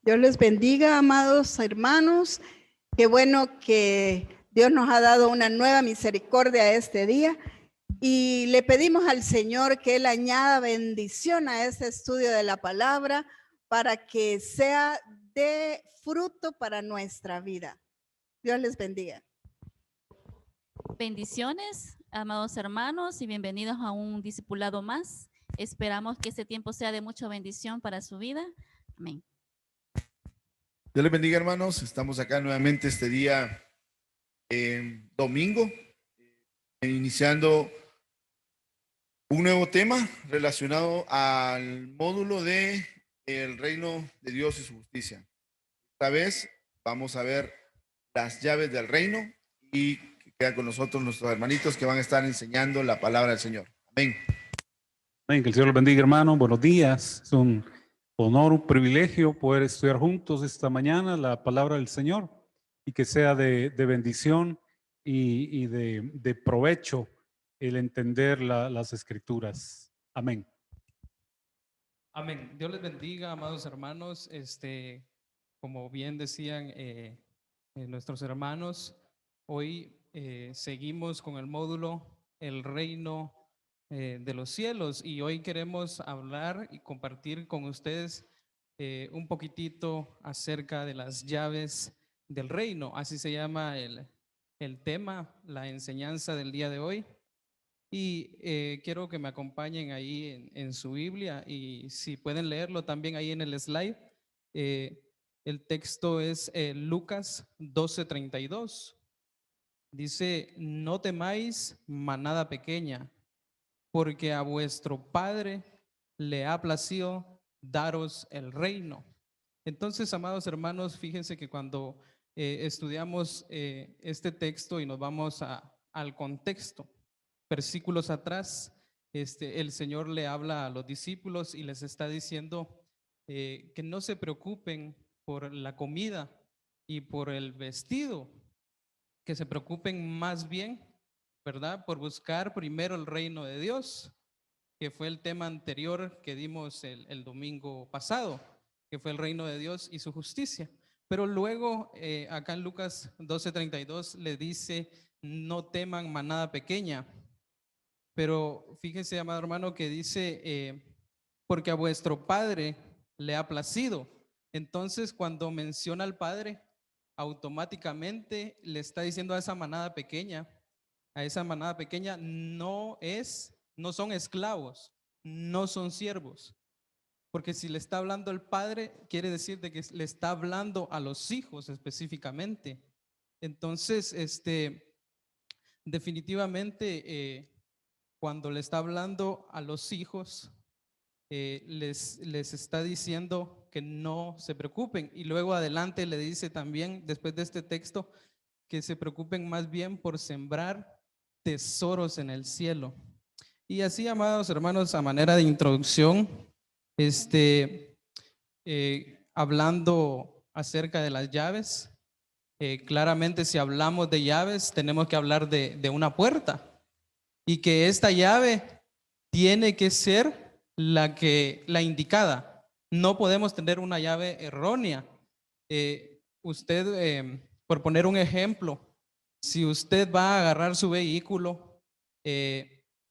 Dios les bendiga, amados hermanos. Qué bueno que Dios nos ha dado una nueva misericordia este día y le pedimos al Señor que Él añada bendición a este estudio de la palabra para que sea de fruto para nuestra vida. Dios les bendiga. Bendiciones, amados hermanos, y bienvenidos a un discipulado más. Esperamos que este tiempo sea de mucha bendición para su vida. Amén. Dios les bendiga, hermanos. Estamos acá nuevamente este día domingo, iniciando un nuevo tema relacionado al módulo de el reino de Dios y su justicia. Esta vez vamos a ver las llaves del reino y quedan con nosotros nuestros hermanitos que van a estar enseñando la palabra del Señor. Amén. Amén. Que el Señor los bendiga, hermano. Buenos días. Es un honor, un privilegio poder estudiar juntos esta mañana la palabra del Señor y que sea de bendición y de provecho el entender las escrituras. Amén. Amén. Dios les bendiga, amados hermanos. Como bien decían nuestros hermanos, hoy seguimos con el módulo El Reino de los Cielos, y hoy queremos hablar y compartir con ustedes un poquitito acerca de las llaves del reino. Así se llama el tema, la enseñanza del día de hoy. Y quiero que me acompañen ahí en su Biblia, y si pueden leerlo también ahí en el slide. El texto es Lucas 12:32. Dice: no temáis, manada pequeña, porque a vuestro Padre le ha placido daros el reino. Entonces, amados hermanos, fíjense que cuando estudiamos este texto y nos vamos al contexto, versículos atrás, el Señor le habla a los discípulos y les está diciendo que no se preocupen por la comida y por el vestido, que se preocupen más bien, ¿verdad?, por buscar primero el reino de Dios, que fue el tema anterior que dimos el domingo pasado, que fue el reino de Dios y su justicia. Pero luego acá en Lucas 12:32 le dice: no teman, manada pequeña. Pero fíjese, amado hermano, que dice porque a vuestro Padre le ha placido. Entonces, cuando menciona al Padre, automáticamente le está diciendo a esa manada pequeña, no son esclavos, no son siervos. Porque si le está hablando el Padre, quiere decir de que le está hablando a los hijos específicamente. Entonces, definitivamente, cuando le está hablando a los hijos, les está diciendo que no se preocupen. Y luego adelante le dice también, después de este texto, que se preocupen más bien por sembrar tesoros en el cielo. Y así, amados hermanos, a manera de introducción, hablando acerca de las llaves, claramente si hablamos de llaves tenemos que hablar de una puerta, y que esta llave tiene que ser la indicada. No podemos tener una llave errónea. Por poner un ejemplo, si usted va a agarrar su vehículo,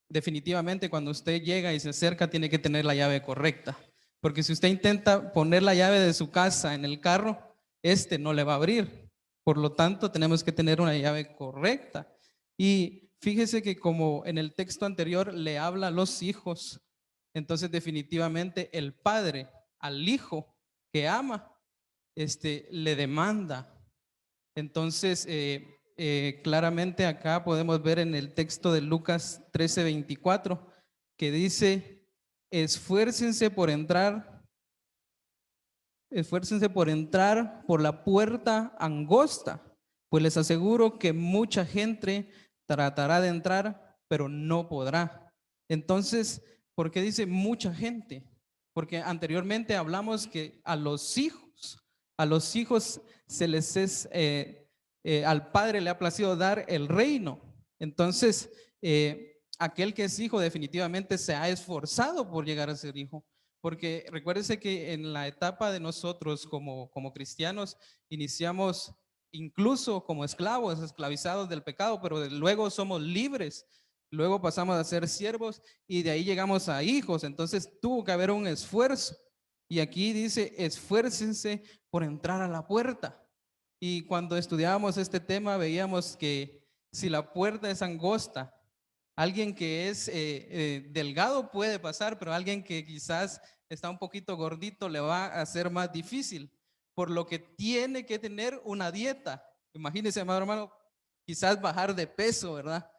definitivamente cuando usted llega y se acerca tiene que tener la llave correcta, porque si usted intenta poner la llave de su casa en el carro, no le va a abrir. Por lo tanto, tenemos que tener una llave correcta. Y fíjese que como en el texto anterior le habla a los hijos, entonces definitivamente el padre al hijo que ama, le demanda. Entonces, claramente acá podemos ver en el texto de Lucas 13:24 que dice: esfuércense por entrar por la puerta angosta, pues les aseguro que mucha gente tratará de entrar, pero no podrá. Entonces, ¿por qué dice mucha gente? Porque anteriormente hablamos que a los hijos se les es, al Padre le ha placido dar el reino. Entonces, aquel que es hijo definitivamente se ha esforzado por llegar a ser hijo. porque recuérdese que en la etapa de nosotros como cristianos iniciamos incluso como esclavos, esclavizados del pecado, pero luego somos libres, luego pasamos a ser siervos y de ahí llegamos a hijos. Entonces tuvo que haber un esfuerzo. Y aquí dice, esfuércense por entrar a la puerta. Y cuando estudiábamos este tema veíamos que si la puerta es angosta, alguien que es delgado puede pasar, pero alguien que quizás está un poquito gordito le va a ser más difícil, por lo que tiene que tener una dieta. Imagínese, amado hermano, quizás bajar de peso, ¿verdad?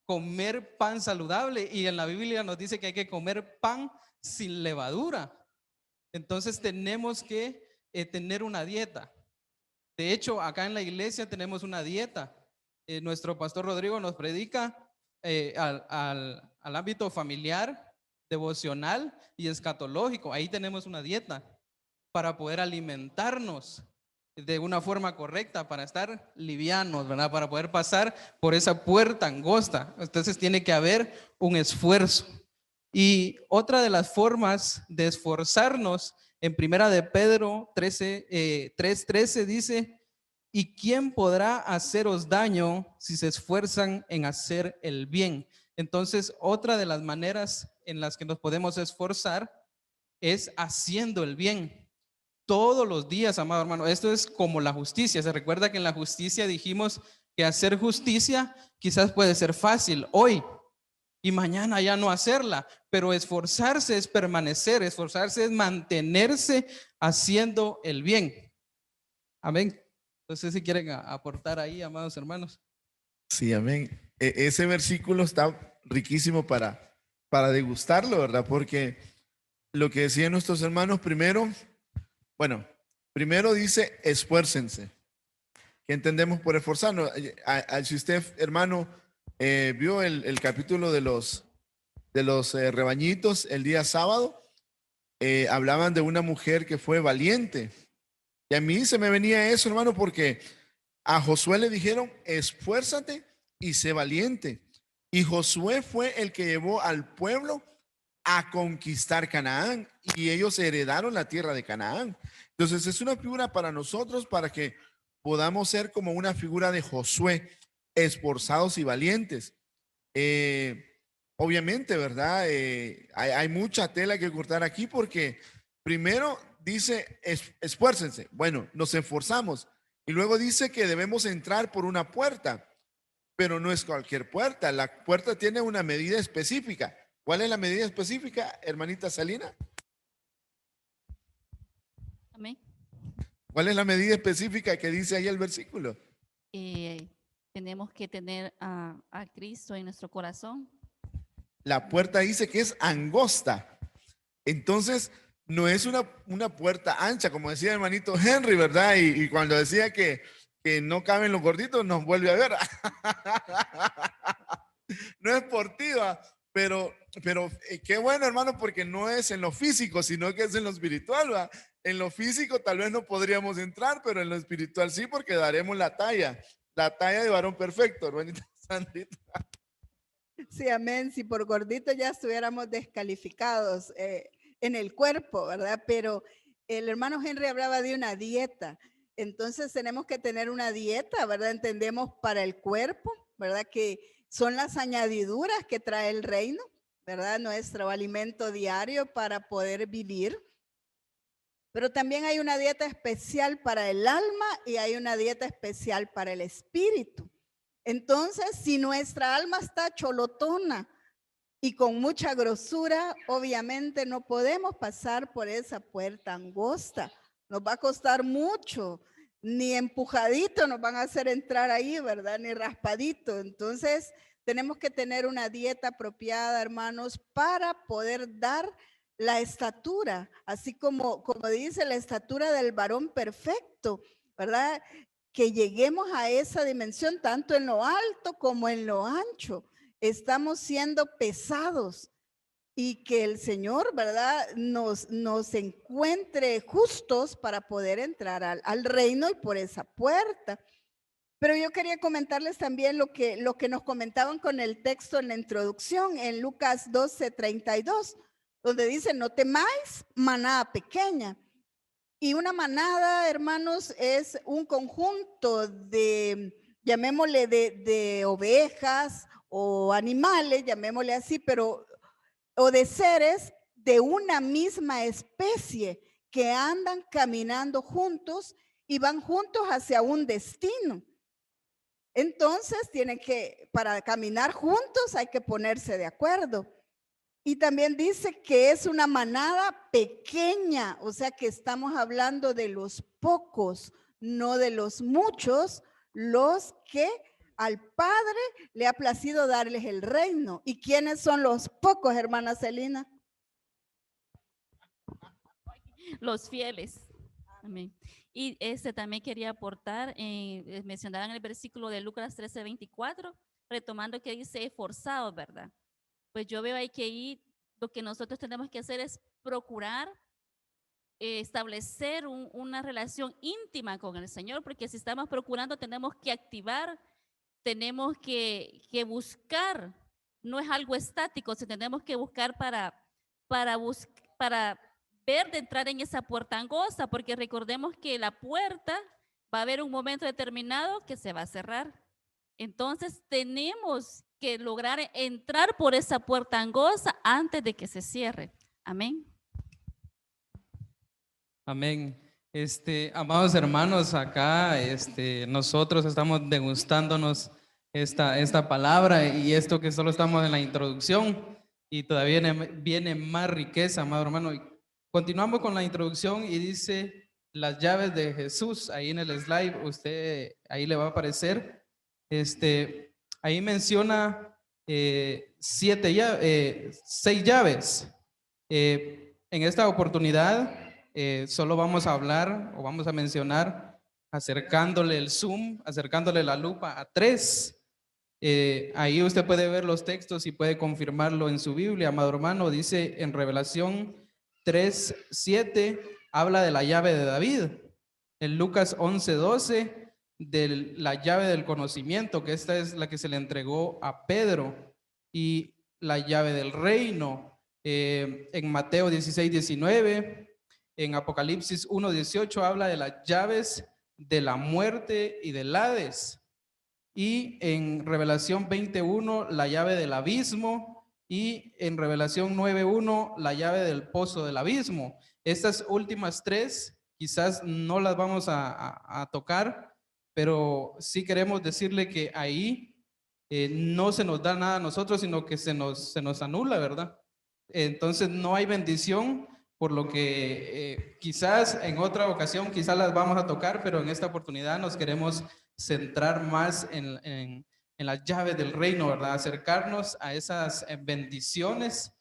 Comer pan saludable, y en la Biblia nos dice que hay que comer pan sin levadura. Entonces tenemos que tener una dieta. De hecho, acá en la iglesia tenemos una dieta. Nuestro pastor Rodrigo nos predica al ámbito familiar, devocional y escatológico. Ahí tenemos una dieta para poder alimentarnos de una forma correcta, para estar livianos, ¿verdad? Para poder pasar por esa puerta angosta. Entonces tiene que haber un esfuerzo. Y otra de las formas de esforzarnos, en primera de Pedro 3:13 dice, ¿y quién podrá haceros daño si se esfuerzan en hacer el bien? Entonces, otra de las maneras en las que nos podemos esforzar es haciendo el bien. Todos los días, amado hermano, esto es como la justicia. Se recuerda que en la justicia dijimos que hacer justicia quizás puede ser fácil hoy y mañana ya no hacerla, pero esforzarse es permanecer, esforzarse es mantenerse haciendo el bien. Amén. Entonces, si quieren aportar ahí, amados hermanos. Sí, amén. Ese versículo está riquísimo para degustarlo, ¿verdad? Porque lo que decían nuestros hermanos primero dice esfuércense. ¿Qué entendemos por esforzarnos? Si usted, hermano, vio el capítulo de los rebañitos el día sábado, hablaban de una mujer que fue valiente. Y a mí se me venía eso, hermano, porque a Josué le dijeron, esfuérzate y sé valiente. Y Josué fue el que llevó al pueblo a conquistar Canaán, y ellos heredaron la tierra de Canaán. Entonces es una figura para nosotros, para que podamos ser como una figura de Josué, esforzados y valientes. Obviamente, ¿verdad? Hay mucha tela que cortar aquí, porque primero dice esfuércense. Bueno, nos esforzamos. Y luego dice que debemos entrar por una puerta, pero no es cualquier puerta. La puerta tiene una medida específica. ¿Cuál es la medida específica, hermanita Salina? Amén. ¿Cuál es la medida específica que dice ahí el versículo? Tenemos que tener a Cristo en nuestro corazón. La puerta dice que es angosta. Entonces, no es una puerta ancha, como decía el hermanito Henry, ¿verdad? Y cuando decía que no caben los gorditos, nos vuelve a ver. No es portiva, pero qué bueno, hermano, porque no es en lo físico, sino que es en lo espiritual, ¿va? En lo físico tal vez no podríamos entrar, pero en lo espiritual sí, porque daremos la talla de varón perfecto, hermanita Sandrita. Sí, amén. Si por gordito ya estuviéramos descalificados en el cuerpo, ¿verdad? Pero el hermano Henry hablaba de una dieta. Entonces tenemos que tener una dieta, ¿verdad? Entendemos para el cuerpo, ¿verdad? Que son las añadiduras que trae el reino, ¿verdad? Nuestro alimento diario para poder vivir. Pero también hay una dieta especial para el alma y hay una dieta especial para el espíritu. Entonces, si nuestra alma está cholotona y con mucha grosura, obviamente no podemos pasar por esa puerta angosta. Nos va a costar mucho, ni empujadito nos van a hacer entrar ahí, ¿verdad? Ni raspadito. Entonces, tenemos que tener una dieta apropiada, hermanos, para poder dar la estatura, así como dice la estatura del varón perfecto, ¿verdad? Que lleguemos a esa dimensión tanto en lo alto como en lo ancho. Estamos siendo pesados y que el Señor, ¿verdad? Nos encuentre justos para poder entrar al reino y por esa puerta. Pero yo quería comentarles también lo que nos comentaban con el texto en la introducción, en Lucas 12:32, donde dice, no temáis, manada pequeña. Y una manada, hermanos, es un conjunto de, llamémosle, de ovejas o animales, llamémosle así, pero, o de seres de una misma especie que andan caminando juntos y van juntos hacia un destino. Entonces, para caminar juntos hay que ponerse de acuerdo. Y también dice que es una manada pequeña, o sea que estamos hablando de los pocos, no de los muchos, los que al Padre le ha placido darles el reino. ¿Y quiénes son los pocos, hermana Celina? Los fieles. Amén. Y también quería aportar, mencionaban el versículo de Lucas 13:24, retomando que dice esforzados, ¿verdad? Pues yo veo ahí que ahí lo que nosotros tenemos que hacer es procurar establecer una relación íntima con el Señor, porque si estamos procurando tenemos que activar, tenemos que buscar, no es algo estático, si tenemos que buscar para ver de entrar en esa puerta angosta, porque recordemos que la puerta va a haber un momento determinado que se va a cerrar. Entonces tenemos que lograr entrar por esa puerta angosta antes de que se cierre. Amén. Amén. Amados hermanos, acá nosotros estamos degustándonos esta palabra y esto que solo estamos en la introducción y todavía viene más riqueza, amado hermano. Continuamos con la introducción y dice las llaves de Jesús. Ahí en el slide, ahí le va a aparecer. Ahí menciona 6 llaves. En esta oportunidad solo vamos a hablar o vamos a mencionar acercándole el zoom, acercándole la lupa a 3. Ahí usted puede ver los textos y puede confirmarlo en su Biblia, amado hermano. Dice en Revelación 3:7, habla de la llave de David. En Lucas 11:12, de la llave del conocimiento, que esta es la que se le entregó a Pedro, y la llave del reino. En Mateo 16:19, en Apocalipsis 1:18 habla de las llaves de la muerte y del Hades. Y en Revelación 20:1 la llave del abismo, y en Revelación 9:1 la llave del pozo del abismo. Estas últimas 3 quizás no las vamos a tocar, pero sí queremos decirle que ahí no se nos da nada a nosotros, sino que se nos anula, ¿verdad? Entonces no hay bendición, por lo que quizás en otra ocasión quizás las vamos a tocar, pero en esta oportunidad nos queremos centrar más en las llaves del reino, ¿verdad? Acercarnos a esas bendiciones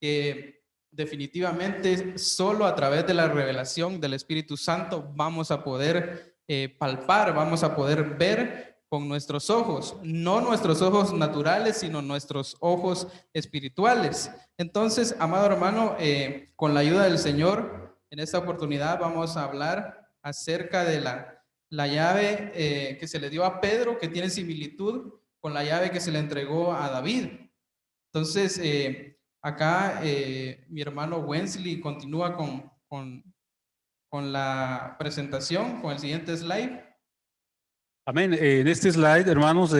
que definitivamente solo a través de la revelación del Espíritu Santo vamos a poder palpar, vamos a poder ver con nuestros ojos, no nuestros ojos naturales, sino nuestros ojos espirituales. Entonces, amado hermano, con la ayuda del Señor, en esta oportunidad vamos a hablar acerca de la llave que se le dio a Pedro, que tiene similitud con la llave que se le entregó a David. Entonces, acá mi hermano Wensley continúa con la presentación, con el siguiente slide. Amén. En este slide, hermanos,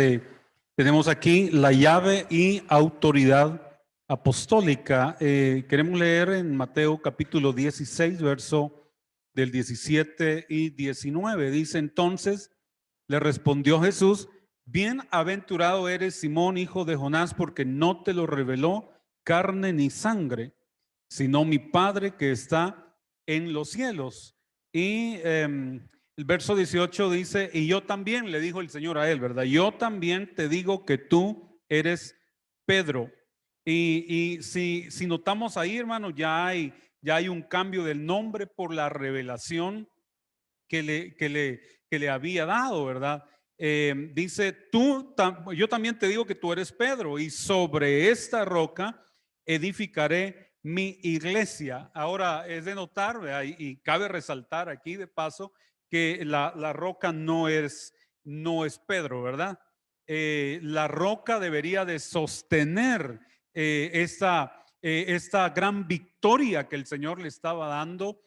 tenemos aquí la llave y autoridad apostólica. Queremos leer en Mateo capítulo 16, verso del 17 y 19. Dice: entonces le respondió Jesús: bienaventurado eres, Simón, hijo de Jonás, porque no te lo reveló carne ni sangre, sino mi Padre que está en los cielos. Y el verso 18 dice: y yo también, le dijo el Señor a él, ¿verdad? Yo también te digo que tú eres Pedro. Y si notamos ahí, hermano, ya hay un cambio del nombre por la revelación que le había dado, ¿verdad? Dice: yo también te digo que tú eres Pedro, y sobre esta roca edificaré mi iglesia. Ahora es de notar, ¿verdad? Y cabe resaltar aquí de paso que la roca no es Pedro, ¿verdad? La roca debería de sostener esta esta gran victoria que el Señor le estaba dando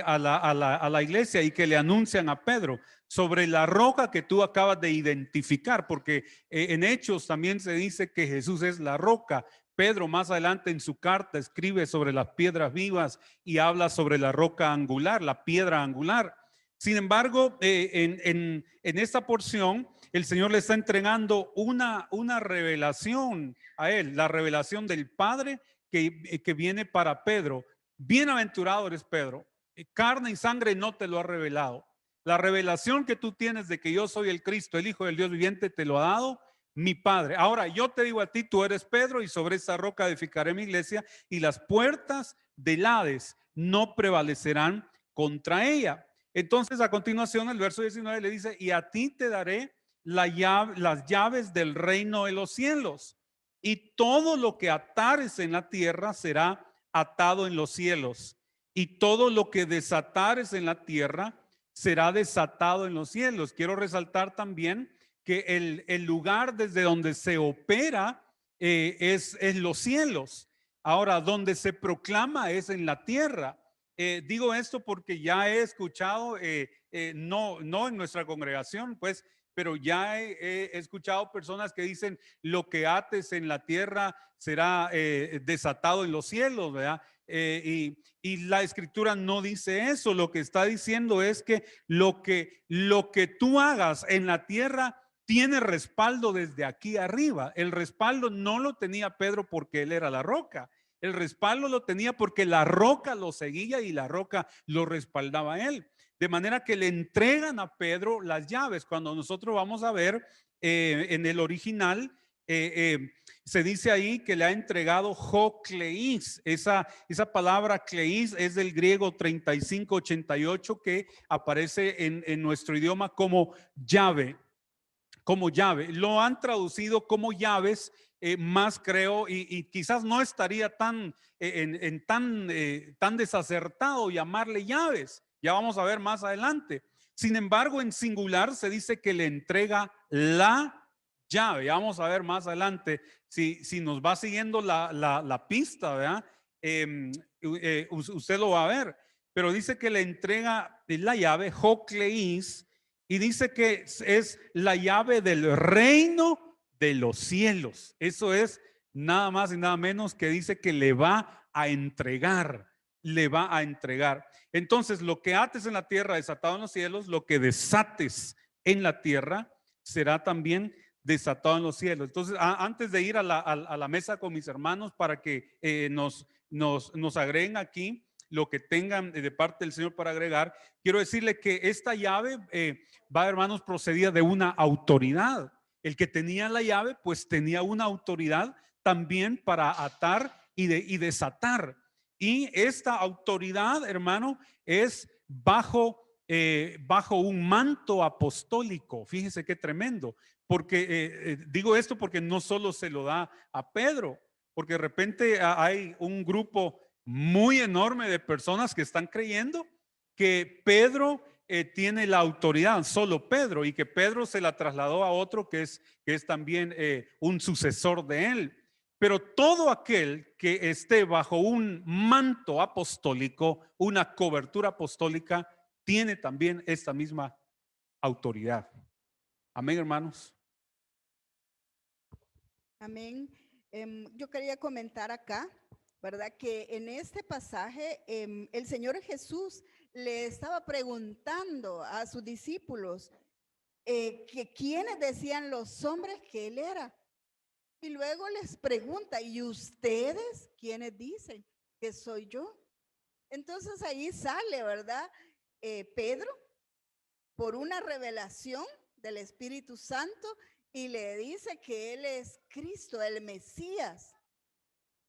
a la iglesia, y que le anuncian a Pedro sobre la roca que tú acabas de identificar, porque en Hechos también se dice que Jesús es la roca. Pedro más adelante en su carta escribe sobre las piedras vivas y habla sobre la roca angular, la piedra angular. Sin embargo, en esta porción el Señor le está entregando una revelación a él, la revelación del Padre que viene para Pedro. Bienaventurado eres Pedro, carne y sangre no te lo ha revelado. La revelación que tú tienes de que yo soy el Cristo, el Hijo del Dios viviente, te lo ha dado mi Padre. Ahora yo te digo a ti, tú eres Pedro, y sobre esa roca edificaré mi iglesia, y las puertas del Hades no prevalecerán contra ella. Entonces, a continuación, el verso 19 le dice: y a ti te daré las llaves del reino de los cielos, y todo lo que atares en la tierra será atado en los cielos, y todo lo que desatares en la tierra será desatado en los cielos. Quiero resaltar también que el lugar desde donde se opera es los cielos. Ahora, donde se proclama es en la tierra. Digo esto porque ya he escuchado, no en nuestra congregación, pues, pero ya he escuchado personas que dicen: lo que ates en la tierra será desatado en los cielos, ¿verdad? Y la escritura no dice eso. Lo que está diciendo es que lo que tú hagas en la tierra tiene respaldo desde aquí arriba. El respaldo no lo tenía Pedro porque él era la roca. El respaldo lo tenía porque la roca lo seguía y la roca lo respaldaba a él. De manera que le entregan a Pedro las llaves. Cuando nosotros vamos a ver en el original, se dice ahí que le ha entregado Jocleís. Esa palabra Cleís es del griego 3588, que aparece en nuestro idioma como llave. Como llave. Lo han traducido como llaves, más creo, y quizás no estaría tan desacertado llamarle llaves. Ya vamos a ver más adelante. Sin embargo, en singular se dice que le entrega la llave. Ya vamos a ver más adelante. Si nos va siguiendo la pista, ¿verdad? Usted lo va a ver. Pero dice que le entrega la llave, Jocleís, y dice que es la llave del reino de los cielos. Eso es nada más y nada menos que dice que le va a entregar. Entonces, lo que ates en la tierra desatado en los cielos, lo que desates en la tierra será también desatado en los cielos. Entonces, antes de ir a la mesa con mis hermanos para que nos agreguen aquí lo que tengan de parte del Señor para agregar, quiero decirle que esta llave va, hermanos, procedida de una autoridad. El que tenía la llave, pues tenía una autoridad también para atar y desatar. Y esta autoridad, hermano, es bajo un manto apostólico. Fíjese qué tremendo. Porque digo esto porque no solo se lo da a Pedro, porque de repente hay un grupo muy enorme de personas que están creyendo que Pedro tiene la autoridad, solo Pedro, y que Pedro se la trasladó a otro que es también un sucesor de él. Pero todo aquel que esté bajo un manto apostólico, una cobertura apostólica, tiene también esta misma autoridad. Amén, hermanos. Amén. Yo quería comentar acá, ¿verdad? Que en este pasaje el Señor Jesús le estaba preguntando a sus discípulos que quiénes decían los hombres que él era. Y luego les pregunta: ¿y ustedes quiénes dicen que soy yo? Entonces ahí sale, ¿verdad? Pedro, por una revelación del Espíritu Santo, y le dice que él es Cristo, el Mesías.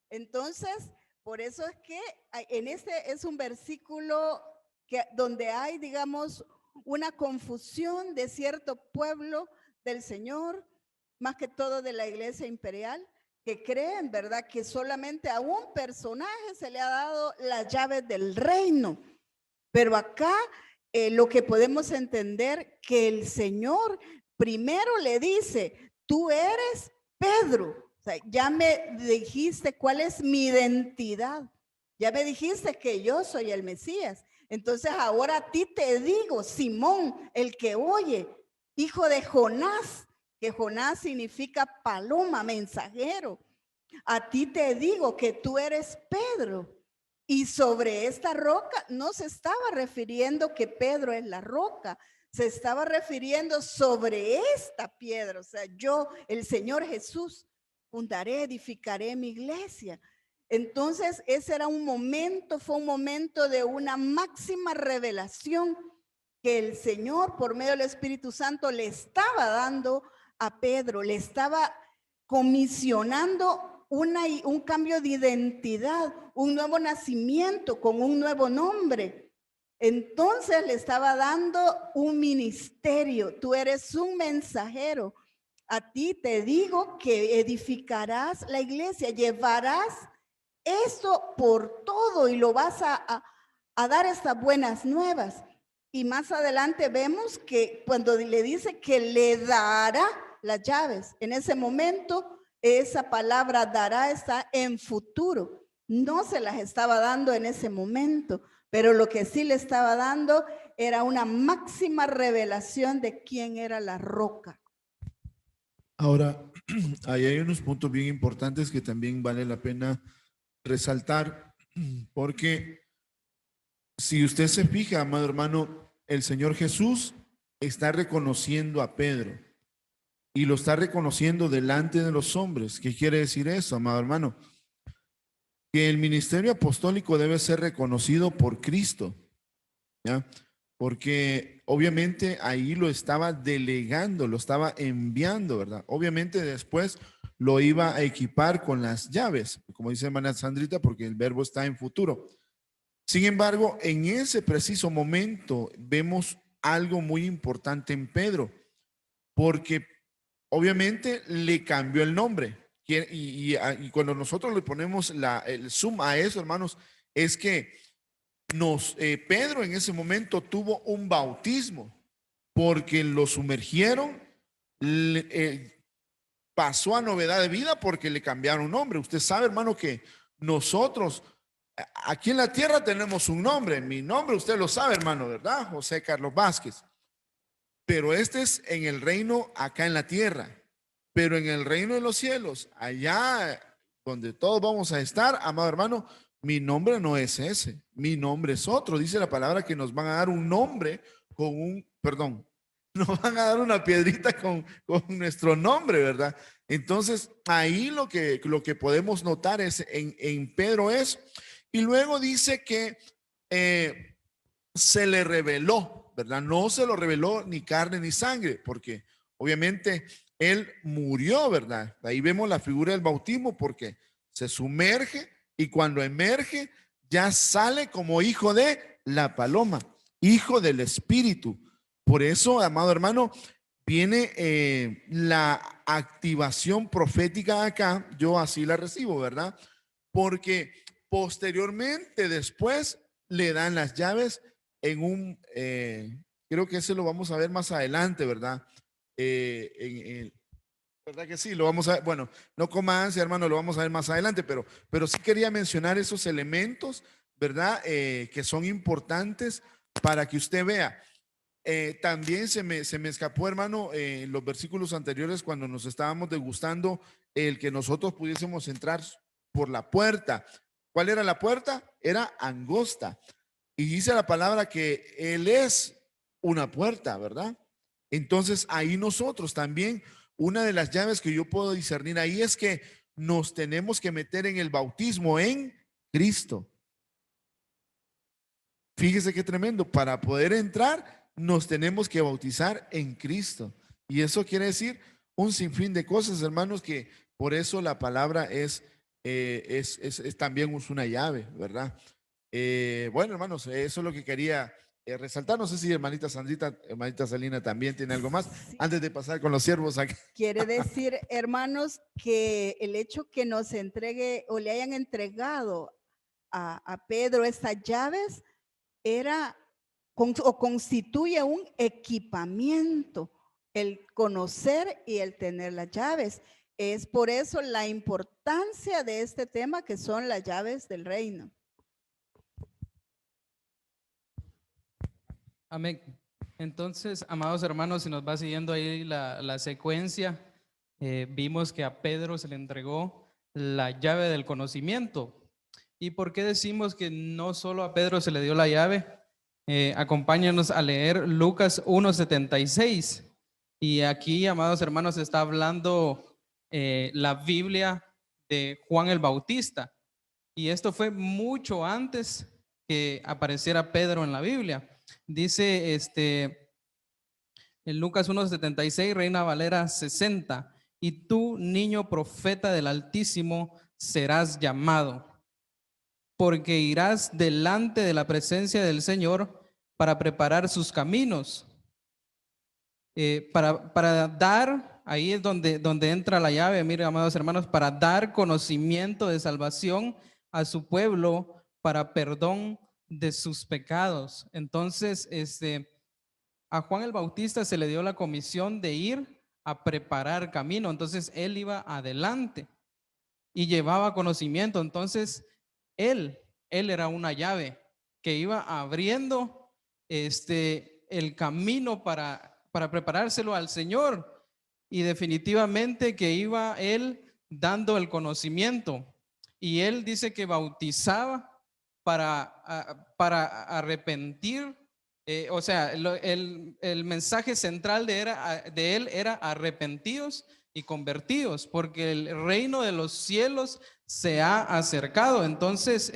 Entonces, por eso es que en este es un versículo donde hay, digamos, una confusión de cierto pueblo del Señor, más que todo de la iglesia imperial, que creen, ¿verdad?, que solamente a un personaje se le ha dado las llaves del reino. Pero acá lo que podemos entender, que el Señor primero le dice: tú eres Pedro, sea, ya me dijiste cuál es mi identidad. Ya me dijiste que yo soy el Mesías. Entonces ahora a ti te digo, Simón, el que oye, hijo de Jonás, que Jonás significa paloma, mensajero. A ti te digo que tú eres Pedro. Y sobre esta roca no se estaba refiriendo que Pedro es la roca, se estaba refiriendo sobre esta piedra. O sea, yo, el Señor Jesús, fundaré, edificaré mi iglesia. Entonces, ese era un momento, fue un momento de una máxima revelación que el Señor, por medio del Espíritu Santo, le estaba dando a Pedro, le estaba comisionando un cambio de identidad, un nuevo nacimiento con un nuevo nombre. Entonces le estaba dando un ministerio. Tú eres un mensajero. A ti te digo que edificarás la iglesia, llevarás eso por todo y lo vas a dar estas buenas nuevas. Y más adelante vemos que cuando le dice que le dará las llaves, en ese momento esa palabra dará está en futuro. No se las estaba dando en ese momento, pero lo que sí le estaba dando era una máxima revelación de quién era la roca. Ahora, ahí hay unos puntos bien importantes que también vale la pena resaltar, porque si usted se fija, amado hermano, el Señor Jesús está reconociendo a Pedro y lo está reconociendo delante de los hombres. ¿Qué quiere decir eso, amado hermano? Que el ministerio apostólico debe ser reconocido por Cristo, ¿ya? Porque obviamente ahí lo estaba delegando, lo estaba enviando, ¿verdad? Obviamente después lo iba a equipar con las llaves, como dice hermana Sandrita, porque el verbo está en futuro. Sin embargo, en ese preciso momento vemos algo muy importante en Pedro, porque obviamente le cambió el nombre. Y cuando nosotros le ponemos el zoom a eso, hermanos, es que Pedro en ese momento tuvo un bautismo porque lo sumergieron, pasó a novedad de vida porque le cambiaron nombre. Usted sabe, hermano, que nosotros aquí en la tierra tenemos un nombre. Mi nombre usted lo sabe, hermano, ¿verdad? José Carlos Vázquez. Pero este es en el reino acá en la tierra. Pero en el reino de los cielos, allá donde todos vamos a estar, amado hermano, mi nombre no es ese, mi nombre es otro. Dice la palabra que nos van a dar un nombre con nos van a dar una piedrita con nuestro nombre, ¿verdad? Entonces, ahí lo que podemos notar es en Pedro es, y luego dice que se le reveló, ¿verdad? No se lo reveló ni carne ni sangre, porque obviamente él murió, ¿verdad? Ahí vemos la figura del bautismo, porque se sumerge y cuando emerge ya sale como hijo de la paloma, hijo del Espíritu. Por eso, amado hermano, viene la activación profética acá, yo así la recibo, ¿verdad? Porque posteriormente, después, le dan las llaves en creo que ese lo vamos a ver más adelante, ¿verdad? ¿Verdad que sí? Lo vamos a ver, bueno, no coma ansia, hermano, lo vamos a ver más adelante, pero sí quería mencionar esos elementos, ¿verdad? Que son importantes para que usted vea. También se me escapó, hermano, en los versículos anteriores cuando nos estábamos degustando el que nosotros pudiésemos entrar por la puerta. ¿Cuál era la puerta? Era angosta. Y dice la palabra que Él es una puerta, ¿verdad? Entonces ahí nosotros también, una de las llaves que yo puedo discernir ahí es que nos tenemos que meter en el bautismo en Cristo. Fíjese qué tremendo, para poder entrar nos tenemos que bautizar en Cristo. Y eso quiere decir un sinfín de cosas, hermanos, que por eso la palabra es también una llave, ¿verdad? Bueno, hermanos, eso es lo que quería resaltar. No sé si hermanita Sandrita, hermanita Salina también tiene algo más Sí. antes de pasar con los siervos aquí. Quiere decir, hermanos, que el hecho que nos entregue o le hayan entregado a Pedro estas llaves era o constituye un equipamiento, el conocer y el tener las llaves. Es por eso la importancia de este tema que son las llaves del reino. Amén. Entonces, amados hermanos, si nos va siguiendo ahí la secuencia, vimos que a Pedro se le entregó la llave del conocimiento. ¿Y por qué decimos que no solo a Pedro se le dio la llave? Acompáñanos a leer Lucas 1:76. Y aquí, amados hermanos, está hablando la Biblia de Juan el Bautista. Y esto fue mucho antes que apareciera Pedro en la Biblia. Dice en Lucas 1:76, Reina Valera 60, y tú, niño profeta del Altísimo, serás llamado, porque irás delante de la presencia del Señor para preparar sus caminos, para dar, ahí es donde entra la llave, miren, amados hermanos, para dar conocimiento de salvación a su pueblo para perdón de sus pecados. Entonces, a Juan el Bautista se le dio la comisión de ir a preparar camino. Entonces, él iba adelante y llevaba conocimiento. Entonces, él era una llave que iba abriendo el camino para preparárselo al Señor, y definitivamente que iba él dando el conocimiento. Y él dice que bautizaba para arrepentir. O sea, el mensaje central de él era arrepentidos y convertidos, porque el reino de los cielos se ha acercado. Entonces,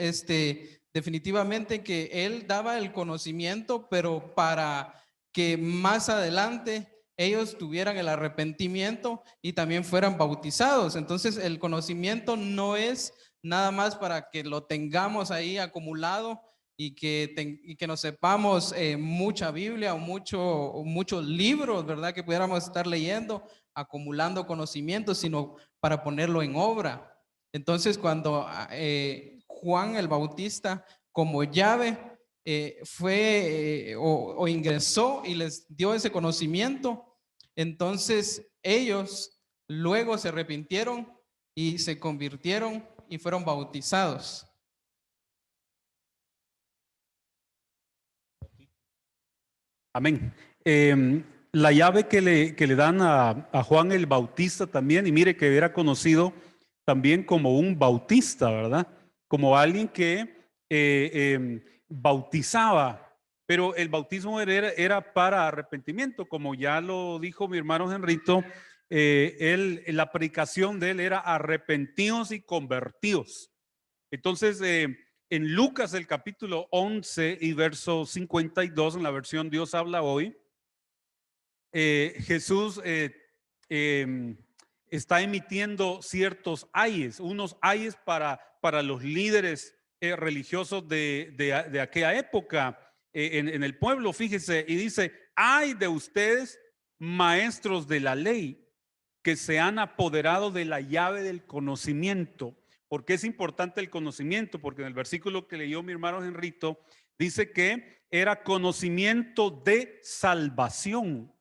definitivamente que él daba el conocimiento, pero para que más adelante ellos tuvieran el arrepentimiento y también fueran bautizados. Entonces, el conocimiento no es nada más para que lo tengamos ahí acumulado y que nos sepamos mucha Biblia o muchos libros, ¿verdad? Que pudiéramos estar leyendo, acumulando conocimiento, sino para ponerlo en obra. Entonces, cuando Juan el Bautista como llave fue o ingresó y les dio ese conocimiento, entonces ellos luego se arrepintieron y se convirtieron y fueron bautizados. Amén. La llave que le dan a Juan el Bautista también, y mire que era conocido también como un bautista, ¿verdad? Como alguien que bautizaba, pero el bautismo era para arrepentimiento, como ya lo dijo mi hermano Henrito. La predicación de él era arrepentidos y convertidos. Entonces, en Lucas, el capítulo 11 y verso 52, en la versión Dios habla hoy, Jesús está emitiendo ciertos ayes, unos ayes para los líderes religiosos de aquella época en el pueblo. Fíjese, y dice: ay de ustedes, maestros de la ley, que se han apoderado de la llave del conocimiento. ¿Por qué es importante el conocimiento? Porque en el versículo que leyó mi hermano Henrito dice que era conocimiento de salvación.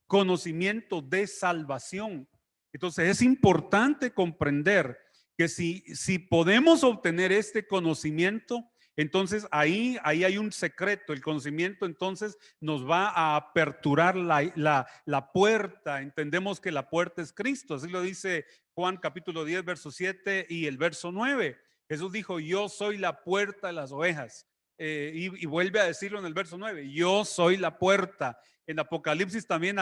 Conocimiento de salvación. Entonces es importante comprender que si podemos obtener este conocimiento, entonces ahí hay un secreto. El conocimiento entonces nos va a aperturar la puerta. Entendemos que la puerta es Cristo. Así lo dice Juan capítulo 10, verso 7 y el verso 9. Jesús dijo: yo soy la puerta de las ovejas. Y vuelve a decirlo en el verso 9: yo soy la puerta. En Apocalipsis también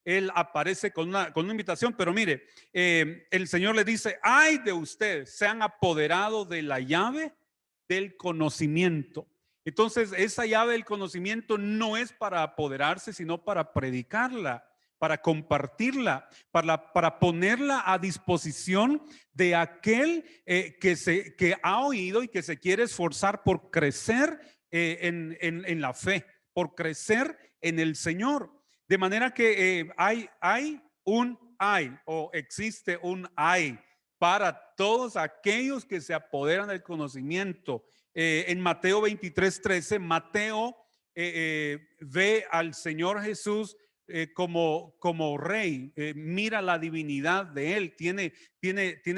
él aparece con una invitación. Pero mire, el Señor le dice: ay de ustedes, se han apoderado de la llave del conocimiento. Entonces, esa llave del conocimiento no es para apoderarse, sino para predicarla, para compartirla, para ponerla a disposición de aquel que ha oído y que se quiere esforzar por crecer en la fe, por crecer en el Señor. De manera que existe un para todos aquellos que se apoderan del conocimiento. En Mateo 23:13, Mateo ve al Señor Jesús como rey, mira la divinidad de él, tiene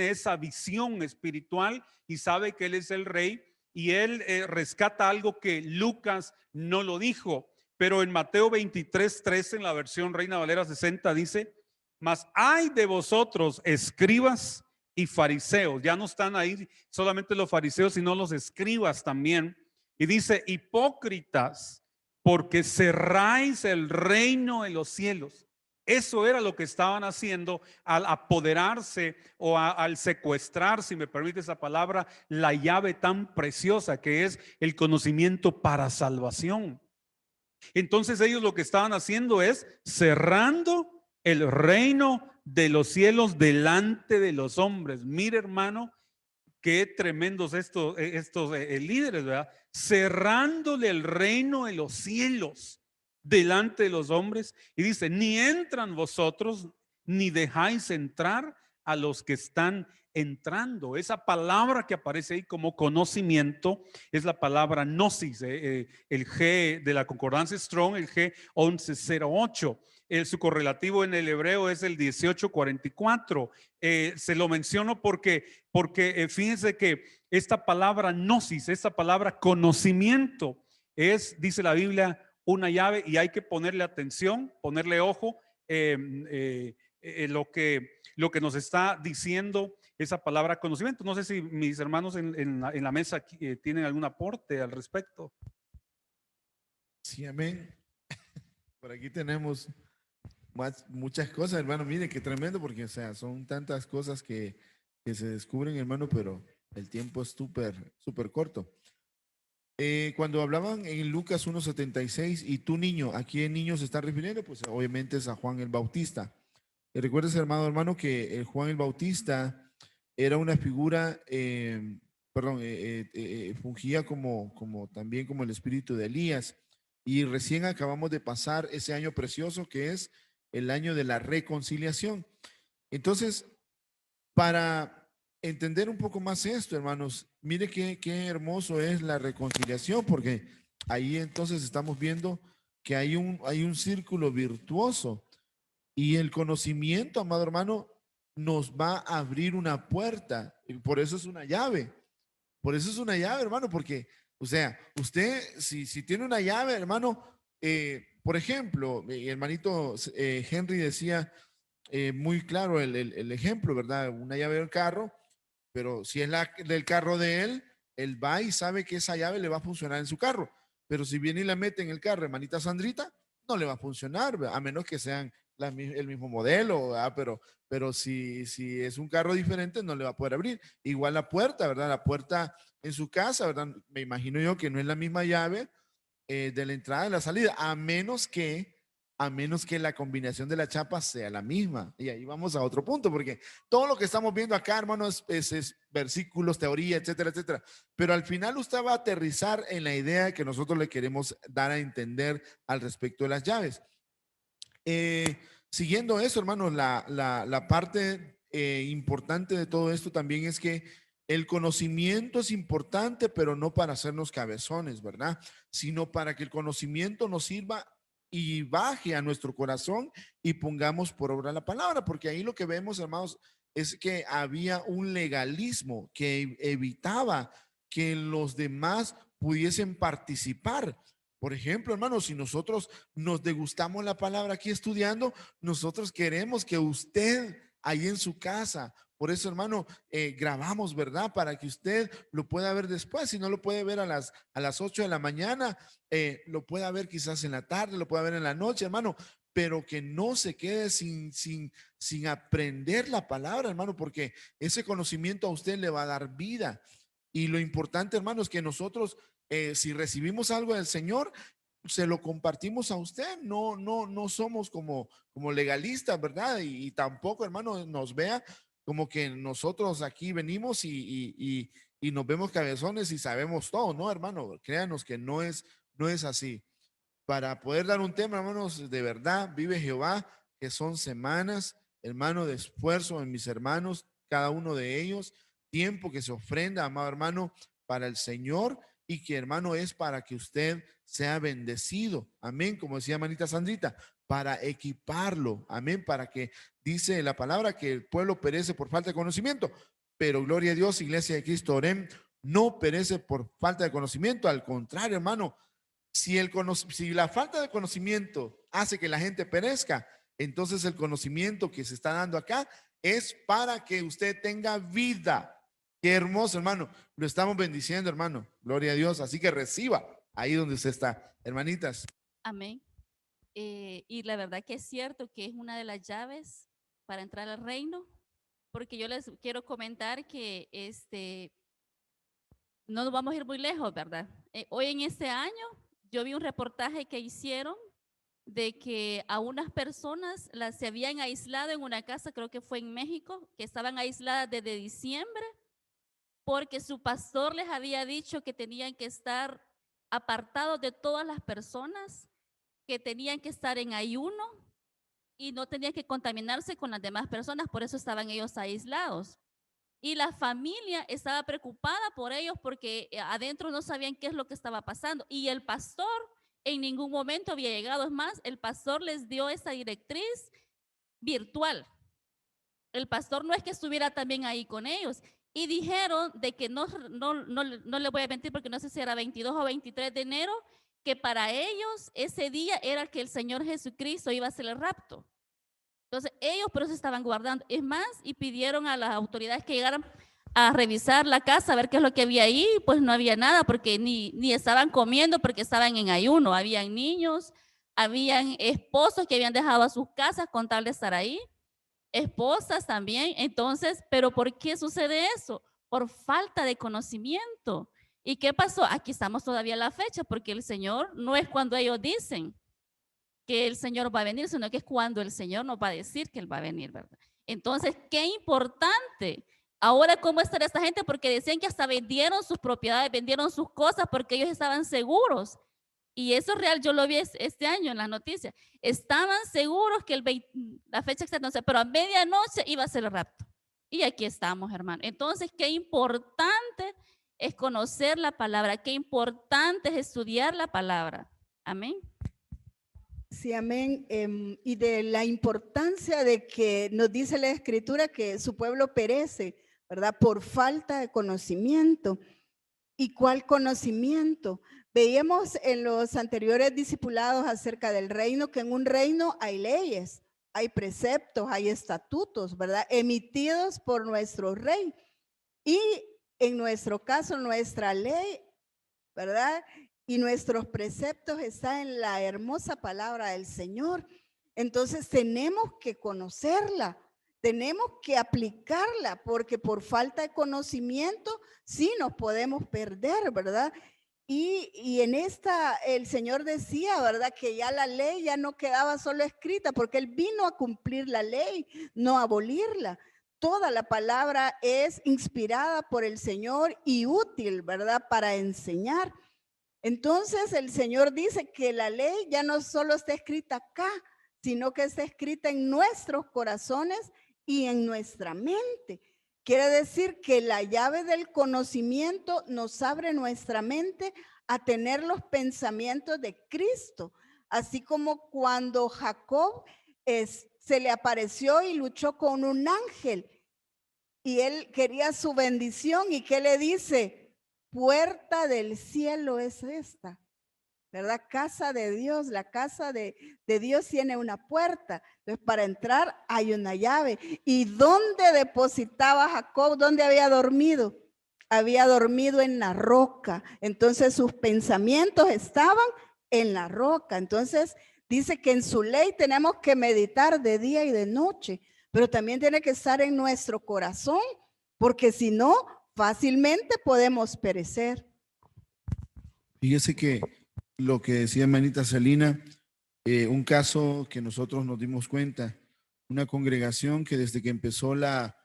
esa visión espiritual y sabe que él es el rey, y él rescata algo que Lucas no lo dijo, pero en Mateo 23:13, en la versión Reina Valera 60, dice: mas hay de vosotros, escribas y fariseos. Ya no están ahí solamente los fariseos, sino los escribas también. Y dice: hipócritas, porque cerráis el reino de los cielos. Eso era lo que estaban haciendo al apoderarse o al secuestrar, si me permite esa palabra, la llave tan preciosa que es el conocimiento para salvación. Entonces ellos lo que estaban haciendo es cerrando el reino de los cielos delante de los hombres. Mire, hermano, qué tremendos estos líderes, ¿verdad? Cerrándole el reino de los cielos delante de los hombres. Y dice: ni entran vosotros, ni dejáis entrar a los que están entrando. Esa palabra que aparece ahí como conocimiento es la palabra gnosis, el G de la concordancia Strong, el G 1108. Su correlativo en el hebreo es el 1844. Se lo menciono porque fíjense que esta palabra gnosis, esta palabra conocimiento, es, dice la Biblia, una llave, y hay que ponerle atención, ponerle ojo lo que nos está diciendo esa palabra conocimiento. No sé si mis hermanos en la mesa tienen algún aporte al respecto. Sí, amén. Por aquí tenemos muchas cosas, hermano. Mire qué tremendo, porque, o sea, son tantas cosas que se descubren, hermano, pero el tiempo es súper corto. Cuando hablaban en Lucas 1:76, y tú niño, ¿a quién niño se está refiriendo? Pues obviamente es a Juan el Bautista. ¿Recuerdas, hermano, que Juan el Bautista era una figura, fungía también como el espíritu de Elías? Y recién acabamos de pasar ese año precioso que es el año de la reconciliación. Entonces, para entender un poco más esto, hermanos, mire qué hermoso es la reconciliación, porque ahí entonces estamos viendo que hay un círculo virtuoso, y el conocimiento, amado hermano, nos va a abrir una puerta. Y por eso es una llave. Por eso es una llave, hermano, porque, o sea, usted, si tiene una llave, hermano, por ejemplo, mi hermanito Henry decía muy claro el ejemplo, ¿verdad? Una llave del carro, pero si es del carro de él va y sabe que esa llave le va a funcionar en su carro. Pero si viene y la mete en el carro, hermanita Sandrita, no le va a funcionar, ¿verdad? A menos que sean el mismo modelo, ¿verdad? Pero si es un carro diferente, no le va a poder abrir. Igual la puerta, ¿verdad? La puerta en su casa, ¿verdad? Me imagino yo que no es la misma llave de la entrada y la salida, a menos que la combinación de la chapa sea la misma. Y ahí vamos a otro punto, porque todo lo que estamos viendo acá, hermanos, es versículos, teoría, etcétera, etcétera. Pero al final usted va a aterrizar en la idea que nosotros le queremos dar a entender al respecto de las llaves. Siguiendo eso, hermanos, la parte importante de todo esto también es que el conocimiento es importante, pero no para hacernos cabezones, ¿verdad? Sino para que el conocimiento nos sirva y baje a nuestro corazón y pongamos por obra la palabra, porque ahí lo que vemos, hermanos, es que había un legalismo que evitaba que los demás pudiesen participar. Por ejemplo, hermanos, si nosotros nos degustamos la palabra aquí estudiando, nosotros queremos que usted ahí en su casa, por eso, hermano, grabamos, ¿verdad? Para que usted lo pueda ver después. Si no lo puede ver a las 8 de la mañana, lo pueda ver quizás en la tarde, lo pueda ver en la noche, hermano, pero que no se quede sin aprender la palabra, hermano, porque ese conocimiento a usted le va a dar vida. Y lo importante, hermano, es que nosotros, si recibimos algo del Señor, se lo compartimos a usted. No somos como legalistas, ¿verdad? Y tampoco, hermano, nos vea como que nosotros aquí venimos y nos vemos cabezones y sabemos todo, ¿no, hermano? Créanos que no es así. Para poder dar un tema, hermanos, de verdad, vive Jehová, que son semanas, hermano, de esfuerzo en mis hermanos, cada uno de ellos, tiempo que se ofrenda, amado hermano, para el Señor, y que, hermano, es para que usted sea bendecido. Amén, como decía manita Sandrita, para equiparlo. Amén. Para que dice la palabra que el pueblo perece por falta de conocimiento. Pero gloria a Dios, Iglesia de Cristo Orem, no perece por falta de conocimiento. Al contrario, hermano, si la falta de conocimiento hace que la gente perezca, entonces el conocimiento que se está dando acá es para que usted tenga vida. Qué hermoso, hermano. Lo estamos bendiciendo, hermano. Gloria a Dios. Así que reciba ahí donde usted está. Hermanitas. Amén. Y la verdad que es cierto que es una de las llaves para entrar al reino, porque yo les quiero comentar que no nos vamos a ir muy lejos, ¿verdad? Hoy en este año yo vi un reportaje que hicieron de que a unas personas se habían aislado en una casa, creo que fue en México, que estaban aisladas desde diciembre porque su pastor les había dicho que tenían que estar apartados de todas las personas, que tenían que estar en ayuno y no tenían que contaminarse con las demás personas, por eso estaban ellos aislados. Y la familia estaba preocupada por ellos porque adentro no sabían qué es lo que estaba pasando. Y el pastor en ningún momento había llegado. Es más, el pastor les dio esa directriz virtual. El pastor no es que estuviera también ahí con ellos. Y dijeron de que no le voy a mentir porque no sé si era 22 o 23 de enero, que para ellos ese día era que el Señor Jesucristo iba a hacer el rapto. Entonces ellos por eso estaban guardando. Es más, y pidieron a las autoridades que llegaran a revisar la casa, a ver qué es lo que había ahí. Pues no había nada porque ni estaban comiendo porque estaban en ayuno. Habían niños, habían esposos que habían dejado a sus casas con tal de estar ahí. Esposas también. Entonces, ¿pero por qué sucede eso? Por falta de conocimiento. ¿Y qué pasó? Aquí estamos todavía a la fecha porque el Señor no es cuando ellos dicen que el Señor va a venir, sino que es cuando el Señor nos va a decir que Él va a venir, ¿verdad? Entonces, qué importante. Ahora, ¿cómo estará esta gente? Porque decían que hasta vendieron sus propiedades, vendieron sus cosas porque ellos estaban seguros. Y eso es real, yo lo vi este año en las noticias. Estaban seguros que la fecha exacta, no sé, pero a medianoche iba a ser el rapto. Y aquí estamos, hermano. Entonces, qué importante es conocer la palabra, qué importante es estudiar la palabra. Amén. Sí, amén. Y de la importancia de que nos dice la Escritura que su pueblo perece, ¿verdad? Por falta de conocimiento. ¿Y cuál conocimiento? Veíamos en los anteriores discipulados acerca del reino que en un reino hay leyes, hay preceptos, hay estatutos, ¿verdad? Emitidos por nuestro rey. Y en nuestro caso, nuestra ley, ¿verdad? Y nuestros preceptos están en la hermosa palabra del Señor. Entonces tenemos que conocerla, tenemos que aplicarla, porque por falta de conocimiento sí nos podemos perder, ¿verdad? Y en esta el Señor decía, ¿verdad? Que ya la ley ya no quedaba solo escrita, porque Él vino a cumplir la ley, no a abolirla. Toda la palabra es inspirada por el Señor y útil, ¿verdad? Para enseñar. Entonces el Señor dice que la ley ya no solo está escrita acá, sino que está escrita en nuestros corazones y en nuestra mente. Quiere decir que la llave del conocimiento nos abre nuestra mente a tener los pensamientos de Cristo, así como cuando Jacob se le apareció y luchó con un ángel y él quería su bendición y ¿qué le dice? Puerta del cielo es esta, ¿verdad? Casa de Dios, la casa de Dios tiene una puerta. Entonces, para entrar hay una llave. ¿Y dónde depositaba Jacob? ¿Dónde había dormido? Había dormido en la roca. Entonces, sus pensamientos estaban en la roca. Entonces, dice que en su ley tenemos que meditar de día y de noche, pero también tiene que estar en nuestro corazón, porque si no, fácilmente podemos perecer. Fíjese que lo que decía hermanita Celina, un caso que nosotros nos dimos cuenta, una congregación que desde que empezó la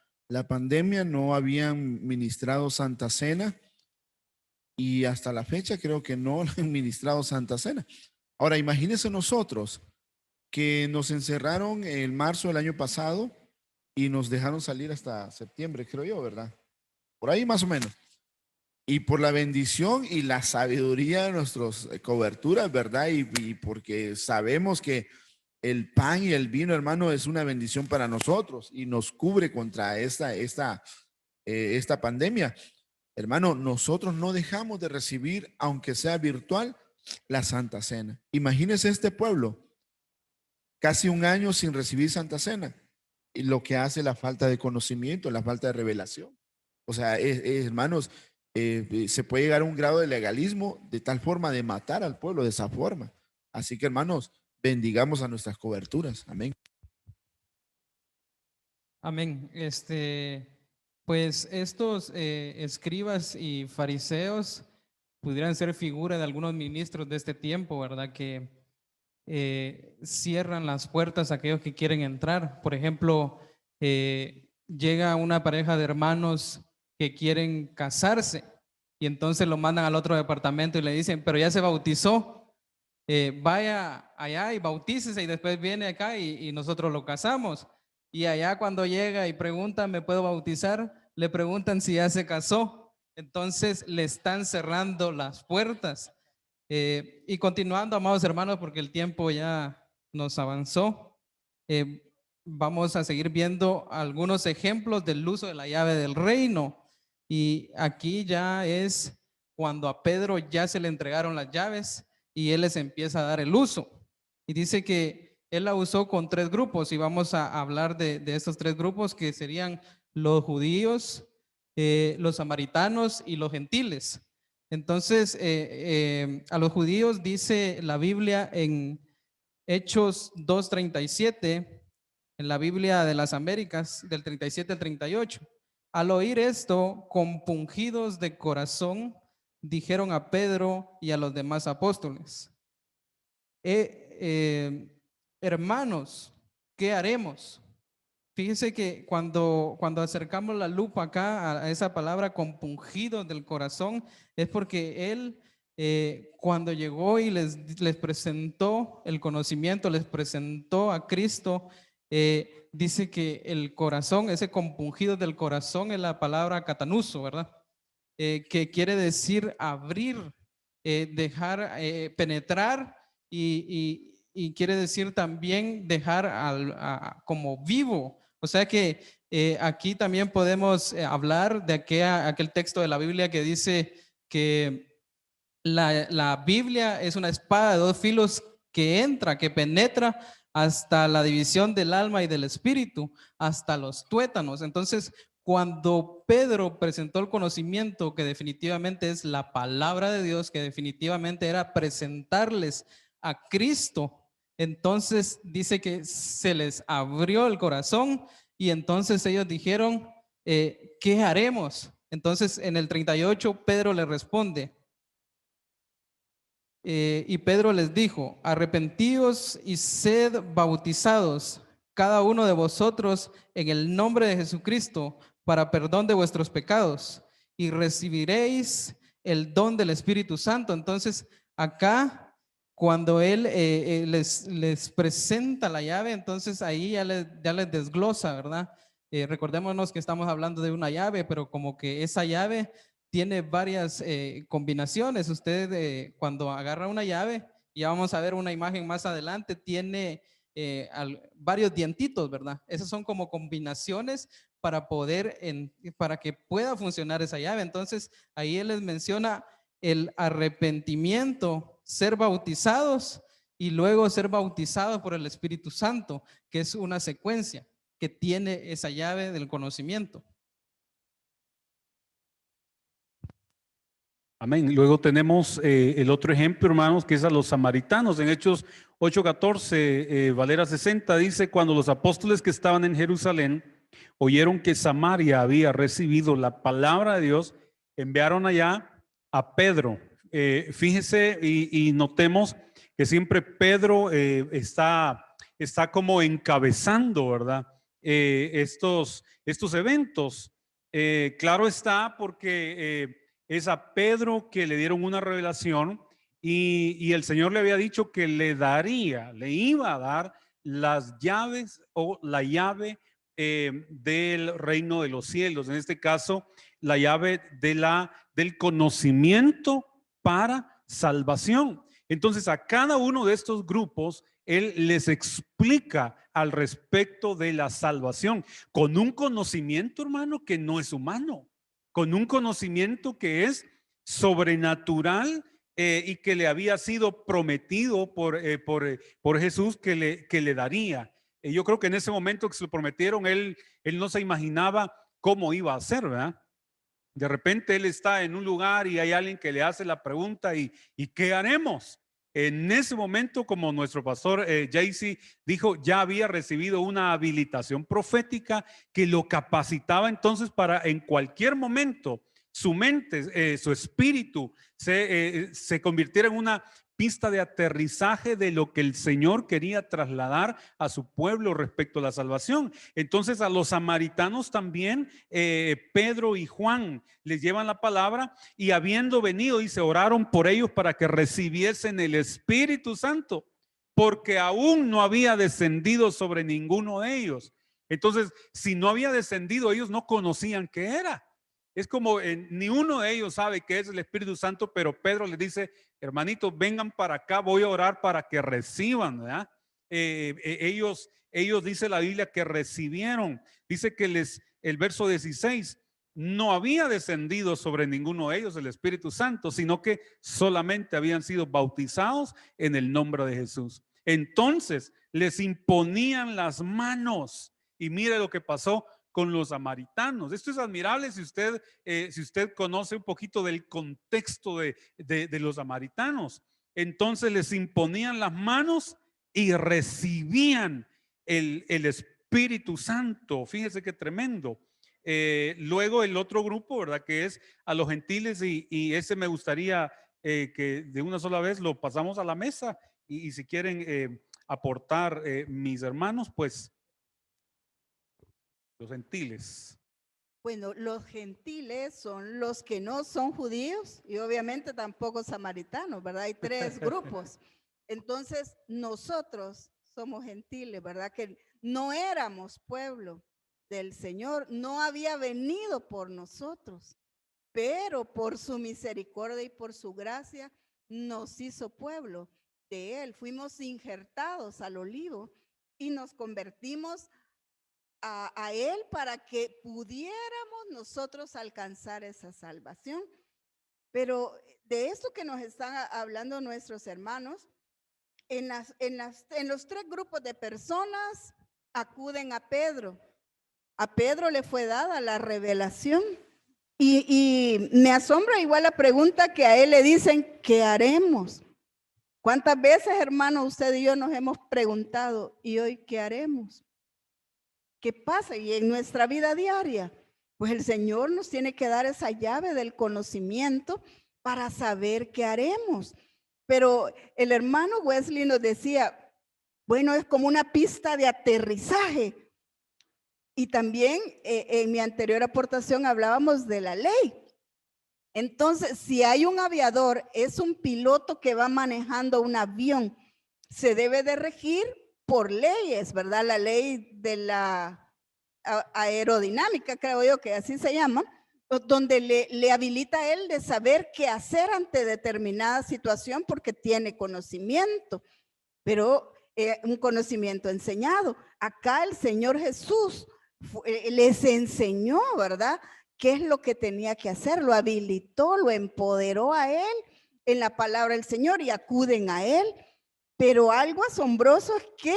pandemia no habían ministrado Santa Cena y hasta la fecha creo que no han ministrado Santa Cena. Ahora, imagínense nosotros que nos encerraron en marzo del año pasado y nos dejaron salir hasta septiembre, creo yo, ¿verdad? Por ahí más o menos. Y por la bendición y la sabiduría de nuestras coberturas, ¿verdad? Y porque sabemos que el pan y el vino, hermano, es una bendición para nosotros y nos cubre contra esta pandemia. Hermano, nosotros no dejamos de recibir, aunque sea virtual, la Santa Cena. Imagínese este pueblo, casi un año sin recibir Santa Cena, y lo que hace la falta de conocimiento, la falta de revelación. O sea, hermanos, se puede llegar a un grado de legalismo de tal forma de matar al pueblo de esa forma. Así que, hermanos, bendigamos a nuestras coberturas. Amén. Amén. Pues estos escribas y fariseos pudieran ser figura de algunos ministros de este tiempo, ¿verdad? Que cierran las puertas a aquellos que quieren entrar. Por ejemplo, llega una pareja de hermanos que quieren casarse y entonces lo mandan al otro departamento y le dicen, pero ya se bautizó. Vaya allá y bautícese y después viene acá y nosotros lo casamos. Y allá cuando llega y pregunta, ¿me puedo bautizar? Le preguntan si ya se casó. Entonces le están cerrando las puertas. Y continuando, amados hermanos, porque el tiempo ya nos avanzó, vamos a seguir viendo algunos ejemplos del uso de la llave del reino. Y aquí ya es cuando a Pedro ya se le entregaron las llaves y él les empieza a dar el uso. Y dice que él la usó con 3 grupos y vamos a hablar de estos 3 grupos que serían los judíos, los samaritanos y los gentiles. Entonces, a los judíos dice la Biblia en Hechos 2:37, en la Biblia de las Américas, del 37 al 38. Al oír esto, compungidos de corazón, dijeron a Pedro y a los demás apóstoles, hermanos, ¿qué haremos? Fíjese que cuando acercamos la lupa acá a esa palabra compungido del corazón, es porque él cuando llegó y les presentó el conocimiento, les presentó a Cristo, dice que el corazón, ese compungido del corazón es la palabra catanuso, ¿verdad? Que quiere decir abrir, dejar penetrar y quiere decir también dejar como vivo. O sea que aquí también podemos hablar de aquel texto de la Biblia que dice que la Biblia es una espada de 2 filos que entra, que penetra hasta la división del alma y del espíritu, hasta los tuétanos. Entonces, cuando Pedro presentó el conocimiento que definitivamente es la palabra de Dios, que definitivamente era presentarles a Cristo, entonces dice que se les abrió el corazón y entonces ellos dijeron, ¿qué haremos? Entonces en el 38 Pedro le responde y Pedro les dijo, arrepentíos y sed bautizados cada uno de vosotros en el nombre de Jesucristo para perdón de vuestros pecados y recibiréis el don del Espíritu Santo. Entonces acá cuando él les presenta la llave, entonces ahí ya les desglosa, ¿verdad? Recordémonos que estamos hablando de una llave, pero como que esa llave tiene varias combinaciones. Usted cuando agarra una llave, ya vamos a ver una imagen más adelante, tiene varios dientitos, ¿verdad? Esas son como combinaciones para para que pueda funcionar esa llave. Entonces ahí él les menciona el arrepentimiento, ser bautizados y luego ser bautizados por el Espíritu Santo, que es una secuencia que tiene esa llave del conocimiento. Amén. Luego tenemos el otro ejemplo, hermanos, que es a los samaritanos. En Hechos 8:14, Valera 60 dice, cuando los apóstoles que estaban en Jerusalén oyeron que Samaria había recibido la palabra de Dios, enviaron allá a Pedro. Fíjese y notemos que siempre Pedro está como encabezando, ¿verdad? Estos eventos. Claro está porque es a Pedro que le dieron una revelación y el Señor le había dicho que le iba a dar las llaves o la llave del reino de los cielos. En este caso, la llave del conocimiento para salvación. Entonces, a cada uno de estos grupos Él les explica al respecto de la salvación con un conocimiento, hermano, que no es humano, con un conocimiento que es sobrenatural y que le había sido prometido por Jesús que le daría. Yo creo que en ese momento que se lo prometieron, él no se imaginaba cómo iba a ser, ¿verdad? De repente él está en un lugar y hay alguien que le hace la pregunta ¿y qué haremos? En ese momento, como nuestro pastor Jaycee dijo, ya había recibido una habilitación profética que lo capacitaba entonces para en cualquier momento su mente, su espíritu se convirtiera en una pista de aterrizaje de lo que el Señor quería trasladar a su pueblo respecto a la salvación. Entonces a los samaritanos también Pedro y Juan les llevan la palabra y habiendo venido, dice, oraron por ellos para que recibiesen el Espíritu Santo, porque aún no había descendido sobre ninguno de ellos. Entonces, si no había descendido, ellos no conocían qué era. Es como ni uno de ellos sabe qué es el Espíritu Santo, pero Pedro les dice, hermanitos, vengan para acá, voy a orar para que reciban, ¿verdad? Ellos dice la Biblia que recibieron, dice que el verso 16, no había descendido sobre ninguno de ellos el Espíritu Santo, sino que solamente habían sido bautizados en el nombre de Jesús. Entonces les imponían las manos y mire lo que pasó con los samaritanos. Esto es admirable si usted conoce un poquito del contexto de los samaritanos. Entonces les imponían las manos y recibían el Espíritu Santo. Fíjese qué tremendo. Luego el otro grupo, ¿verdad? Que es a los gentiles y ese me gustaría que de una sola vez lo pasamos a la mesa y si quieren aportar mis hermanos, pues los gentiles. Bueno, los gentiles son los que no son judíos y obviamente tampoco samaritanos, ¿verdad? Hay tres grupos. Entonces, nosotros somos gentiles, ¿verdad? Que no éramos pueblo del Señor, no había venido por nosotros, pero por su misericordia y por su gracia nos hizo pueblo de Él. Fuimos injertados al olivo y nos convertimos a Él para que pudiéramos nosotros alcanzar esa salvación. Pero de esto que nos están hablando nuestros hermanos, en los tres grupos de personas acuden a Pedro. A Pedro le fue dada la revelación. Y me asombra igual la pregunta que a él le dicen, ¿qué haremos? ¿Cuántas veces, hermano, usted y yo nos hemos preguntado, ¿y hoy qué haremos? ¿Qué pasa? Y en nuestra vida diaria, pues el Señor nos tiene que dar esa llave del conocimiento para saber qué haremos. Pero el hermano Wesley nos decía, bueno, es como una pista de aterrizaje. Y también en mi anterior aportación hablábamos de la ley. Entonces, si hay un aviador, es un piloto que va manejando un avión, se debe de regir por leyes, ¿verdad? La ley de la aerodinámica, creo yo que así se llama, donde le habilita a él de saber qué hacer ante determinada situación porque tiene conocimiento, pero un conocimiento enseñado. Acá el Señor Jesús les enseñó, ¿verdad? ¿Qué es lo que tenía que hacer? Lo habilitó, lo empoderó a él en la palabra del Señor y acuden a él. Pero algo asombroso es que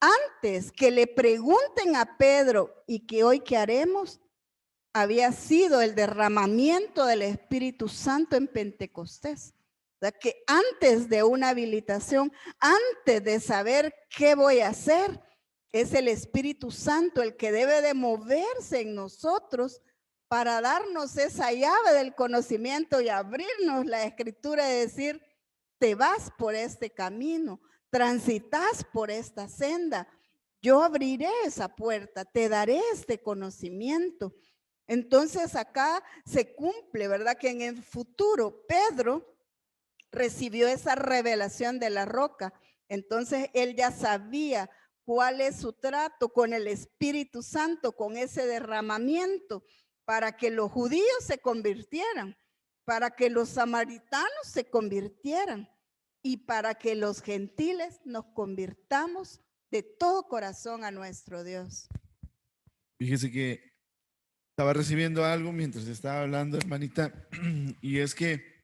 antes que le pregunten a Pedro y que hoy qué haremos, había sido el derramamiento del Espíritu Santo en Pentecostés. O sea, que antes de una habilitación, antes de saber qué voy a hacer, es el Espíritu Santo el que debe de moverse en nosotros para darnos esa llave del conocimiento y abrirnos la escritura y decir, te vas por este camino, transitas por esta senda, yo abriré esa puerta, te daré este conocimiento. Entonces acá se cumple, ¿verdad? Que en el futuro Pedro recibió esa revelación de la roca. Entonces él ya sabía cuál es su trato con el Espíritu Santo, con ese derramamiento, para que los judíos se convirtieran, para que los samaritanos se convirtieran. y para que los gentiles nos convirtamos de todo corazón a nuestro Dios. Fíjese que estaba recibiendo algo mientras estaba hablando, hermanita, y es que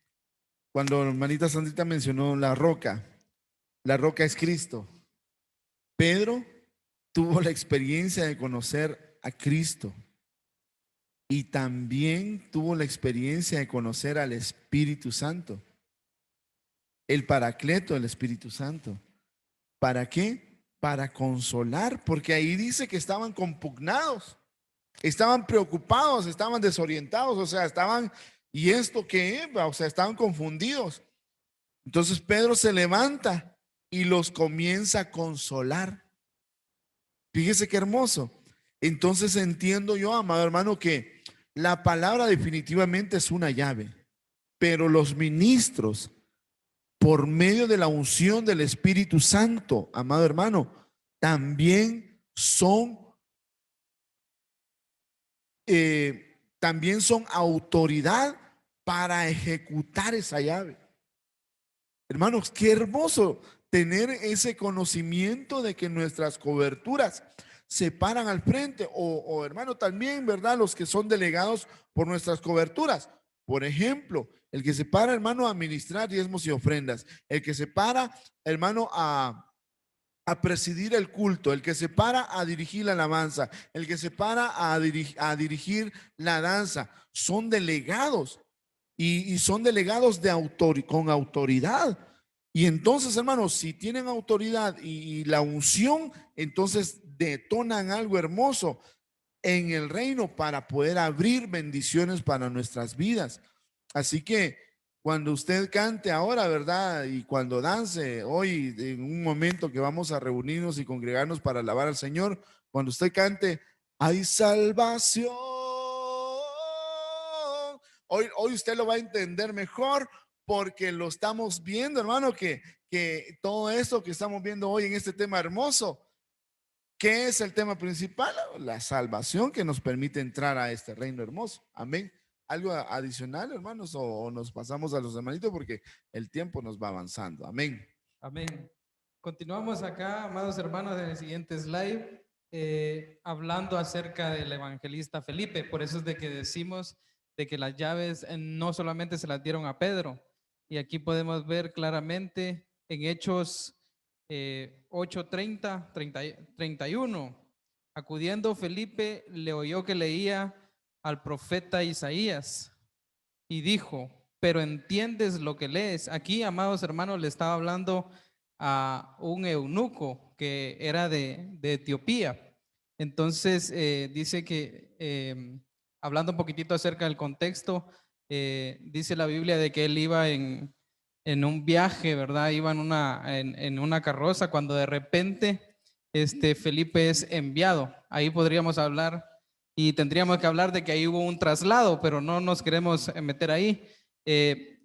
cuando hermanita Sandrita mencionó la roca es Cristo. Pedro tuvo la experiencia de conocer a Cristo y también tuvo la experiencia de conocer al Espíritu Santo, el Paracleto del Espíritu Santo. ¿Para qué? Para consolar, porque ahí dice que estaban compugnados, estaban preocupados, estaban desorientados, o sea, estaban, ¿y esto qué? O sea, estaban confundidos. Entonces Pedro se levanta y los comienza a consolar. Fíjese qué hermoso. Entonces entiendo yo, amado hermano, que la palabra definitivamente es una llave, pero los ministros, por medio de la unción del Espíritu Santo, amado hermano, también son autoridad para ejecutar esa llave. Hermanos, qué hermoso tener ese conocimiento de que nuestras coberturas se paran al frente, o hermano, también, ¿verdad? Los que son delegados por nuestras coberturas. Por ejemplo, el que se para, hermano, a administrar diezmos y ofrendas, el que se para, hermano, a presidir el culto, el que se para a dirigir la alabanza, el que se para a dirigir la danza, son delegados y son delegados con autoridad. Y entonces, hermanos, si tienen autoridad y la unción, entonces detonan algo hermoso en el reino para poder abrir bendiciones para nuestras vidas. Así que cuando usted cante ahora, ¿verdad? Y cuando dance hoy, en un momento que vamos a reunirnos y congregarnos para alabar al Señor, cuando usted cante, hay salvación. Hoy usted lo va a entender mejor porque lo estamos viendo, hermano, que todo esto que estamos viendo hoy en este tema hermoso, ¿qué es el tema principal? La salvación que nos permite entrar a este reino hermoso. Amén. ¿Algo adicional, hermanos? ¿O nos pasamos a los hermanitos? Porque el tiempo nos va avanzando. Amén. Amén. Continuamos acá, amados hermanos, en el siguiente slide, hablando acerca del evangelista Felipe. Por eso es de que decimos de que las llaves no solamente se las dieron a Pedro. Y aquí podemos ver claramente en Hechos 8:30, 31. Acudiendo Felipe, le oyó que leía al profeta Isaías y dijo, pero ¿entiendes lo que lees? Aquí, amados hermanos, le estaba hablando a un eunuco que era de Etiopía. Entonces, dice que, hablando un poquitito acerca del contexto, dice la Biblia de que él iba en un viaje, ¿verdad? Iba en una carroza cuando de repente Felipe es enviado. Ahí podríamos hablar y tendríamos que hablar de que ahí hubo un traslado, pero no nos queremos meter ahí.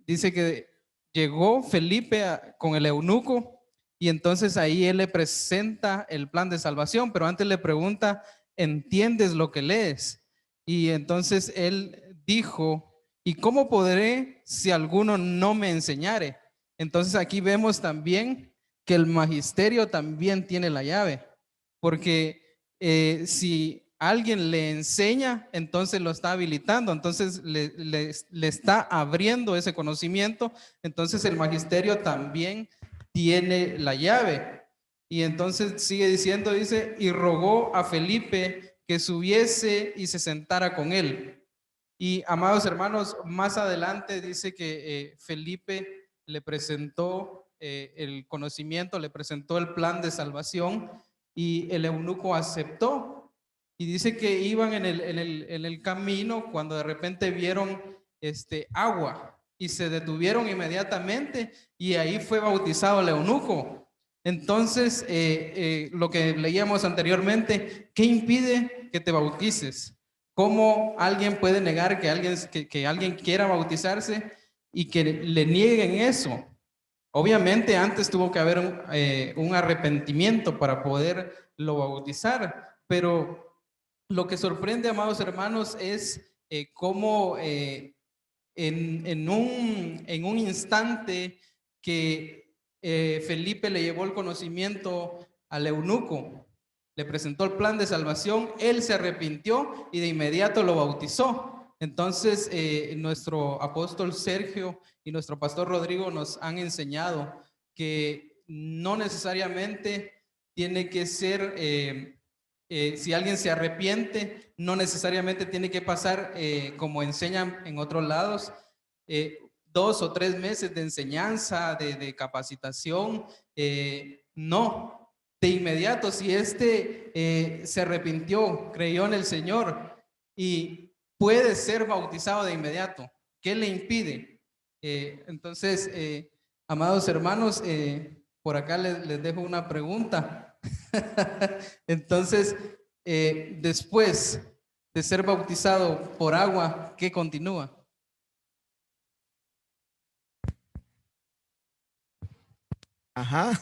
Dice que llegó Felipe con el eunuco y entonces ahí él le presenta el plan de salvación, pero antes le pregunta, ¿entiendes lo que lees? Y entonces él dijo, ¿y cómo podré si alguno no me enseñare? Entonces aquí vemos también que el magisterio también tiene la llave, porque si alguien le enseña, entonces lo está habilitando, entonces le está abriendo ese conocimiento, entonces el magisterio también tiene la llave. Y entonces sigue diciendo, dice, y rogó a Felipe que subiese y se sentara con él. Y amados hermanos, más adelante dice que Felipe le presentó el conocimiento, le presentó el plan de salvación y el eunuco aceptó. Y dice que iban en el camino cuando de repente vieron agua y se detuvieron inmediatamente y ahí fue bautizado el eunuco. Entonces, lo que leíamos anteriormente, ¿qué impide que te bautices? ¿Cómo alguien puede negar que alguien quiera bautizarse y que le nieguen eso? Obviamente antes tuvo que haber un arrepentimiento para poderlo bautizar, pero lo que sorprende, amados hermanos, es cómo en un instante que Felipe le llevó el conocimiento al eunuco, le presentó el plan de salvación, él se arrepintió y de inmediato lo bautizó. Entonces, nuestro apóstol Sergio y nuestro pastor Rodrigo nos han enseñado que no necesariamente tiene que ser, si alguien se arrepiente, no necesariamente tiene que pasar, como enseñan en otros lados, 2 o 3 meses de enseñanza, de capacitación. No, de inmediato, si se arrepintió, creyó en el Señor y puede ser bautizado de inmediato, ¿qué le impide? Entonces, amados hermanos, por acá les dejo una pregunta. Entonces, después de ser bautizado por agua, ¿qué continúa? Ajá.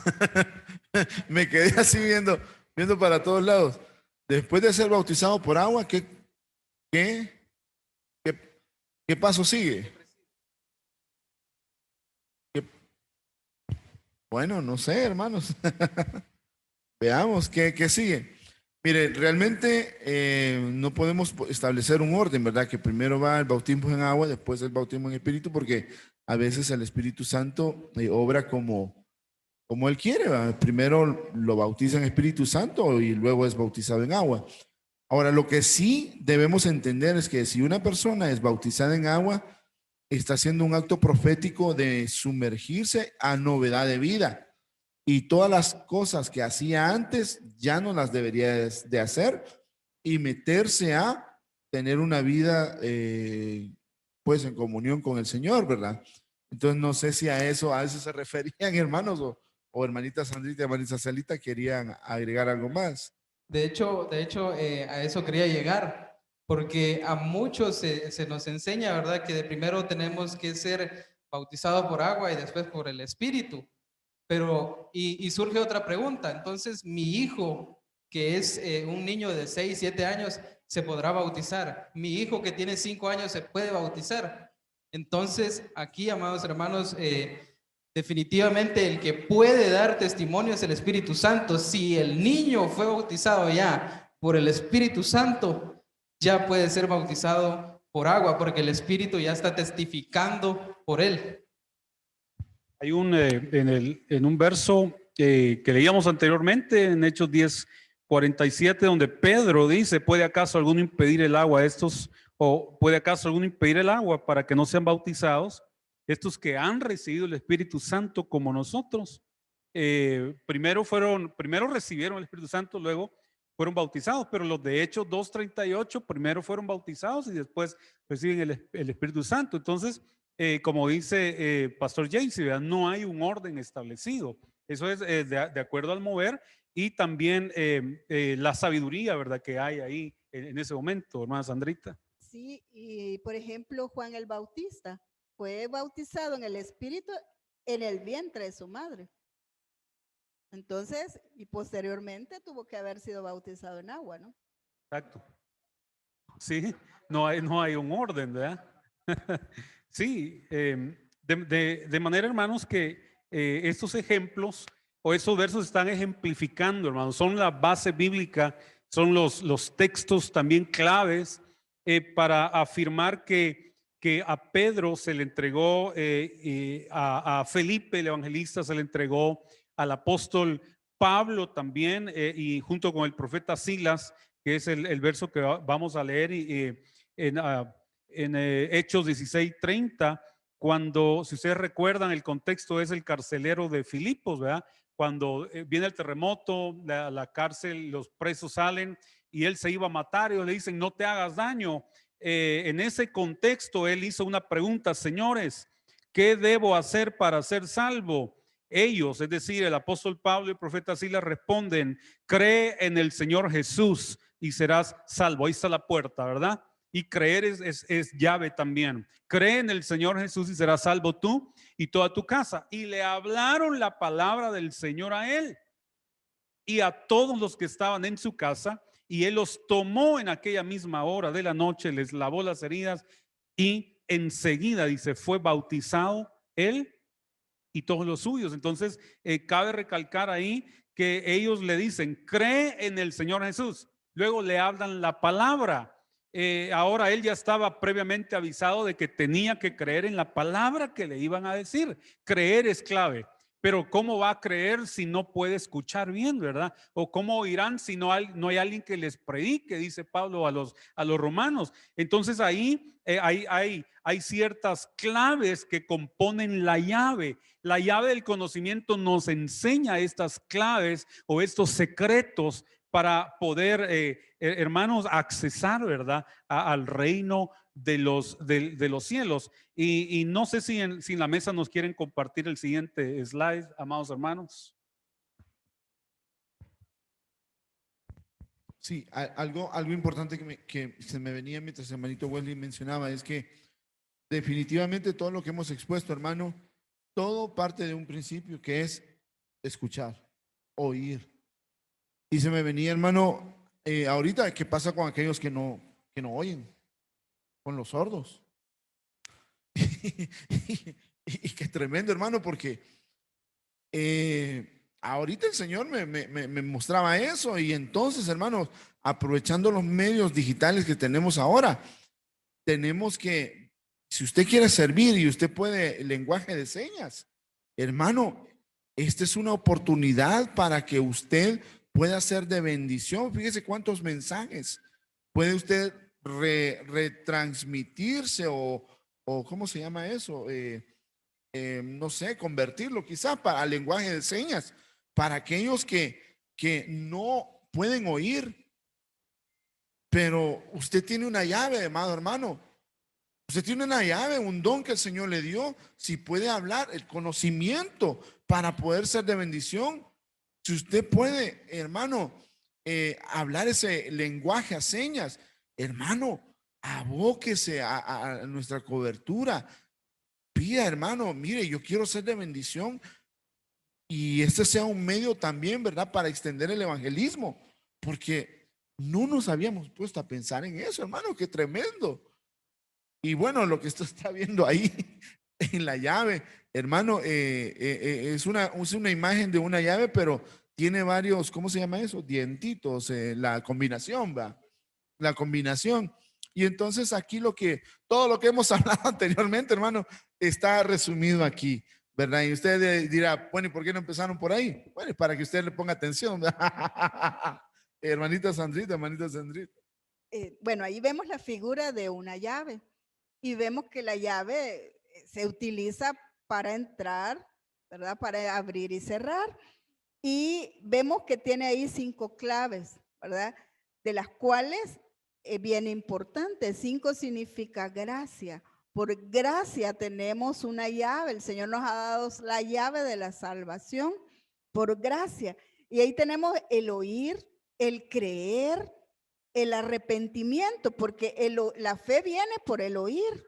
Me quedé así viendo para todos lados. Después de ser bautizado por agua, ¿qué paso sigue? Bueno, no sé, hermanos. Veamos qué sigue. Mire, realmente no podemos establecer un orden, ¿verdad? Que primero va el bautismo en agua, después el bautismo en espíritu, porque a veces el Espíritu Santo obra como Él quiere, ¿verdad? Primero lo bautiza en Espíritu Santo y luego es bautizado en agua. Ahora, lo que sí debemos entender es que si una persona es bautizada en agua, está haciendo un acto profético de sumergirse a novedad de vida. Y todas las cosas que hacía antes ya no las debería de hacer y meterse a tener una vida pues en comunión con el Señor, ¿verdad? Entonces no sé si a eso se referían, hermanos, o hermanita Sandrita y hermanita Celita querían agregar algo más. De hecho, a eso quería llegar, porque a muchos se nos enseña, ¿verdad? Que de primero tenemos que ser bautizados por agua y después por el Espíritu. Pero, y surge otra pregunta, entonces mi hijo, que es un niño de 6, 7 años, ¿se podrá bautizar? Mi hijo que tiene 5 años, ¿se puede bautizar? Entonces, aquí, amados hermanos, definitivamente el que puede dar testimonio es el Espíritu Santo. Si el niño fue bautizado ya por el Espíritu Santo, ya puede ser bautizado por agua, porque el Espíritu ya está testificando por él. Hay en un verso que leíamos anteriormente, en Hechos 10:47, donde Pedro dice: ¿puede acaso alguno impedir el agua a estos, o puede acaso alguno impedir el agua para que no sean bautizados estos que han recibido el Espíritu Santo como nosotros? Primero recibieron el Espíritu Santo, luego fueron bautizados, pero los de Hechos 2:38 primero fueron bautizados y después reciben el Espíritu Santo. Entonces, como dice Pastor Jaycee, ¿verdad? No hay un orden establecido. Eso es de acuerdo al mover y también la sabiduría, ¿verdad? Que hay ahí en ese momento, hermana Sandrita. Sí, y por ejemplo, Juan el Bautista fue bautizado en el Espíritu en el vientre de su madre. Entonces, y posteriormente tuvo que haber sido bautizado en agua, ¿no? Exacto. Sí, no hay un orden, ¿verdad? Sí, de manera, hermanos, que estos ejemplos o esos versos están ejemplificando, hermanos, son la base bíblica, son los textos también claves para afirmar que a Pedro se le entregó, a Felipe el evangelista se le entregó, al apóstol Pablo también, y junto con el profeta Silas, que es el verso que vamos a leer en Hechos 16:30, cuando, si ustedes recuerdan, el contexto es el carcelero de Filipos, ¿verdad? Cuando viene el terremoto, la cárcel, los presos salen y él se iba a matar y le dicen: no te hagas daño. En ese contexto él hizo una pregunta: señores, ¿qué debo hacer para ser salvo? Ellos, es decir, el apóstol Pablo y el profeta Silas, responden: cree en el Señor Jesús y serás salvo. Ahí está la puerta, ¿verdad? Y creer es llave también. Cree en el Señor Jesús y serás salvo tú y toda tu casa. Y le hablaron la palabra del Señor a él y a todos los que estaban en su casa, y él los tomó en aquella misma hora de la noche, les lavó las heridas y enseguida, dice, fue bautizado él y todos los suyos. Entonces, cabe recalcar ahí que ellos le dicen, cree en el Señor Jesús. Luego le hablan la palabra. Ahora él ya estaba previamente avisado de que tenía que creer en la palabra que le iban a decir. Creer es clave. Pero ¿cómo va a creer si no puede escuchar bien, verdad? ¿O cómo oirán si no hay alguien que les predique? Dice Pablo a los romanos. Entonces ahí hay ciertas claves que componen la llave. La llave del conocimiento nos enseña estas claves o estos secretos para poder, hermanos, accesar, ¿verdad?, al reino de los cielos. Y no sé si en la mesa nos quieren compartir el siguiente slide, amados hermanos. Sí, algo importante que se me venía mientras el hermanito Wesley mencionaba es que definitivamente todo lo que hemos expuesto, hermano, todo parte de un principio que es escuchar, oír. Y se me venía, hermano, ahorita, ¿qué pasa con aquellos que no oyen? Con los sordos. Y qué tremendo, hermano, porque ahorita el Señor me mostraba eso. Y entonces, hermanos, aprovechando los medios digitales que tenemos ahora, tenemos que, si usted quiere servir y usted puede el lenguaje de señas, hermano, esta es una oportunidad para que usted pueda ser de bendición. Fíjese cuántos mensajes puede usted retransmitirse o ¿cómo se llama eso? No sé, convertirlo quizás al lenguaje de señas para aquellos que no pueden oír. Pero usted tiene una llave, amado hermano. Usted tiene una llave, un don que el Señor le dio. Si puede hablar, el conocimiento para poder ser de bendición. Si usted puede, hermano, hablar ese lenguaje a señas, hermano, abóquese a nuestra cobertura. Pida, hermano, mire, yo quiero ser de bendición y este sea un medio también, ¿verdad?, para extender el evangelismo, porque no nos habíamos puesto a pensar en eso, hermano, qué tremendo. Y bueno, lo que usted está viendo ahí en la llave, hermano, es una imagen de una llave, pero tiene varios, ¿cómo se llama eso? Dientitos, la combinación, ¿va? La combinación. Y entonces aquí todo lo que hemos hablado anteriormente, hermano, está resumido aquí, ¿verdad? Y usted dirá, bueno, ¿y por qué no empezaron por ahí? Bueno, para que usted le ponga atención. Hermanita Sandrita, hermanita Sandrita. Bueno, ahí vemos la figura de una llave y vemos que la llave se utiliza para entrar, ¿verdad? Para abrir y cerrar. Y vemos que tiene ahí 5 claves, ¿verdad? De las cuales es bien importante. 5 significa gracia. Por gracia tenemos una llave. El Señor nos ha dado la llave de la salvación por gracia. Y ahí tenemos el oír, el creer, el arrepentimiento, porque la fe viene por el oír.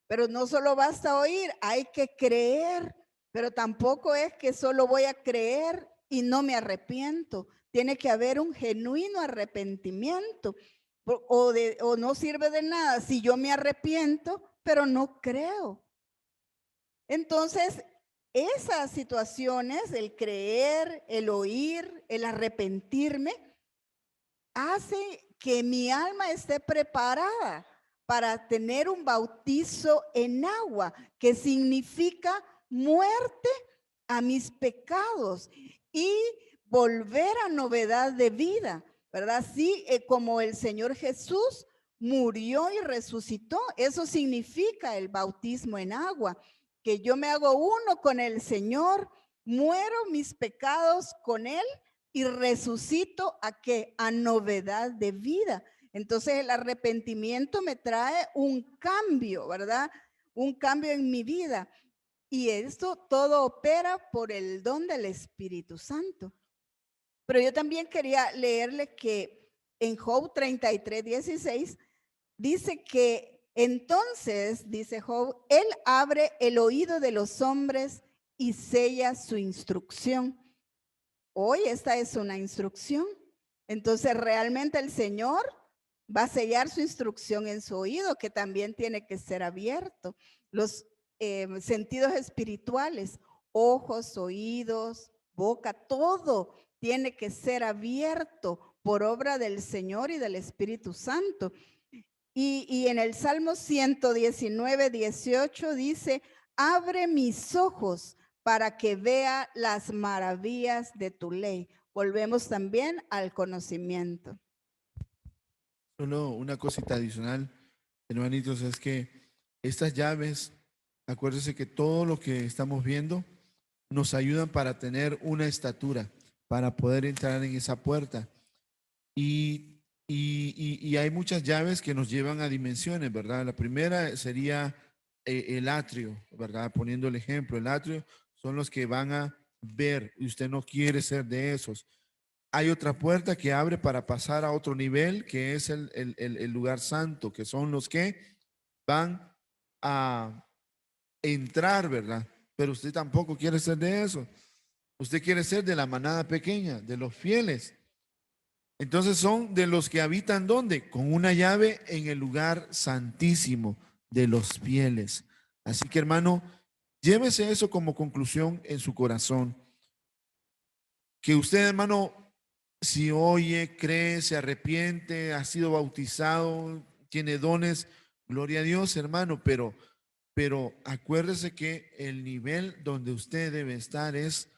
Pero no solo basta oír, hay que creer. Pero tampoco es que solo voy a creer y no me arrepiento. Tiene que haber un genuino arrepentimiento. O no sirve de nada si yo me arrepiento, pero no creo. Entonces, esas situaciones, el creer, el oír, el arrepentirme, hace que mi alma esté preparada para tener un bautizo en agua, que significa muerte a mis pecados y volver a novedad de vida, ¿verdad? Así como el Señor Jesús murió y resucitó, eso significa el bautismo en agua, que yo me hago uno con el Señor, muero mis pecados con Él y resucito ¿a qué? A novedad de vida. Entonces el arrepentimiento me trae un cambio, ¿verdad? Un cambio en mi vida. Y esto todo opera por el don del Espíritu Santo. Pero yo también quería leerle que en Job 33:16 dice que entonces, dice Job, Él abre el oído de los hombres y sella su instrucción. Hoy esta es una instrucción. Entonces realmente el Señor va a sellar su instrucción en su oído, que también tiene que ser abierto. Los sentidos espirituales, ojos, oídos, boca, todo tiene que ser abierto por obra del Señor y del Espíritu Santo. Y en el Salmo 119, 18 dice, abre mis ojos para que vea las maravillas de tu ley. Volvemos también al conocimiento. Solo una cosita adicional, hermanitos, es que estas llaves, acuérdense que todo lo que estamos viendo nos ayudan para tener una estatura, para poder entrar en esa puerta. Y hay muchas llaves que nos llevan a dimensiones, ¿verdad? La primera sería el atrio, ¿verdad? Poniendo el ejemplo, el atrio son los que van a ver y usted no quiere ser de esos. Hay otra puerta que abre para pasar a otro nivel, que es el lugar santo, que son los que van a entrar, ¿verdad? Pero usted tampoco quiere ser de eso. Usted quiere ser de la manada pequeña, de los fieles. Entonces son de los que habitan ¿dónde? Con una llave en el lugar santísimo de los fieles. Así que hermano, llévese eso como conclusión en su corazón. Que usted, hermano, si oye, cree, se arrepiente, ha sido bautizado, tiene dones, gloria a Dios, hermano, pero acuérdese que el nivel donde usted debe estar es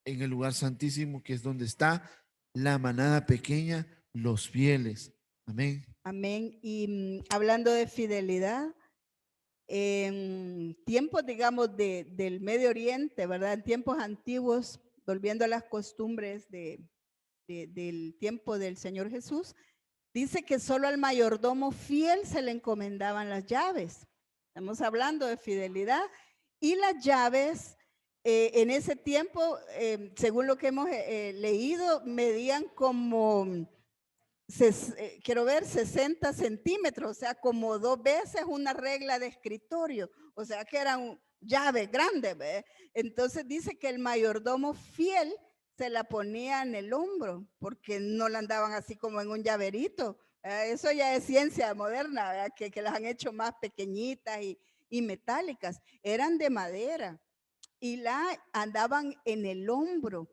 en el lugar santísimo, que es donde está la manada pequeña, los fieles. Amén. Amén. Y hablando de fidelidad, en tiempos, digamos, del Medio Oriente, ¿verdad? En tiempos antiguos, volviendo a las costumbres del tiempo del Señor Jesús, dice que solo al mayordomo fiel se le encomendaban las llaves. Estamos hablando de fidelidad. Y las llaves, en ese tiempo, según lo que hemos leído, medían como, quiero ver, 60 centímetros, o sea, como 2 veces una regla de escritorio, o sea, que eran llaves grandes, ¿ve? Entonces dice que el mayordomo fiel se la ponía en el hombro, porque no la andaban así como en un llaverito. Eso ya es ciencia moderna, que las han hecho más pequeñitas y metálicas. Eran de madera y la andaban en el hombro,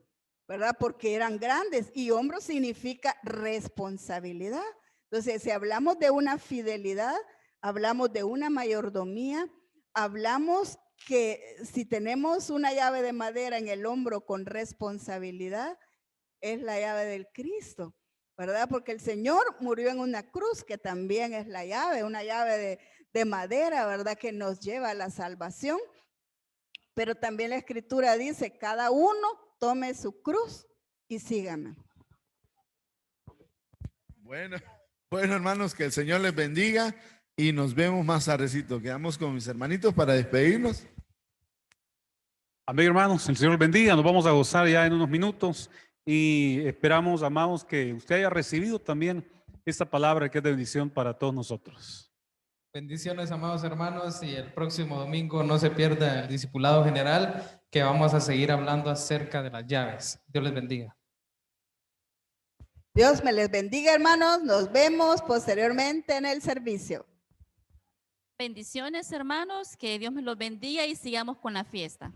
¿verdad? Porque eran grandes y hombro significa responsabilidad. Entonces, si hablamos de una fidelidad, hablamos de una mayordomía, hablamos que si tenemos una llave de madera en el hombro con responsabilidad, es la llave del Cristo, ¿verdad? Porque el Señor murió en una cruz, que también es la llave, una llave de madera, ¿verdad? Que nos lleva a la salvación. Pero también la Escritura dice, cada uno tome su cruz y sígame. Bueno, hermanos, que el Señor les bendiga y nos vemos más tardecito. Quedamos con mis hermanitos para despedirnos. Amén, hermanos, el Señor los bendiga. Nos vamos a gozar ya en unos minutos y esperamos, amados, que usted haya recibido también esta palabra que es de bendición para todos nosotros. Bendiciones, amados hermanos, y el próximo domingo no se pierda el discipulado general, que vamos a seguir hablando acerca de las llaves. Dios les bendiga. Dios me les bendiga, hermanos. Nos vemos posteriormente en el servicio. Bendiciones, hermanos, que Dios me los bendiga y sigamos con la fiesta.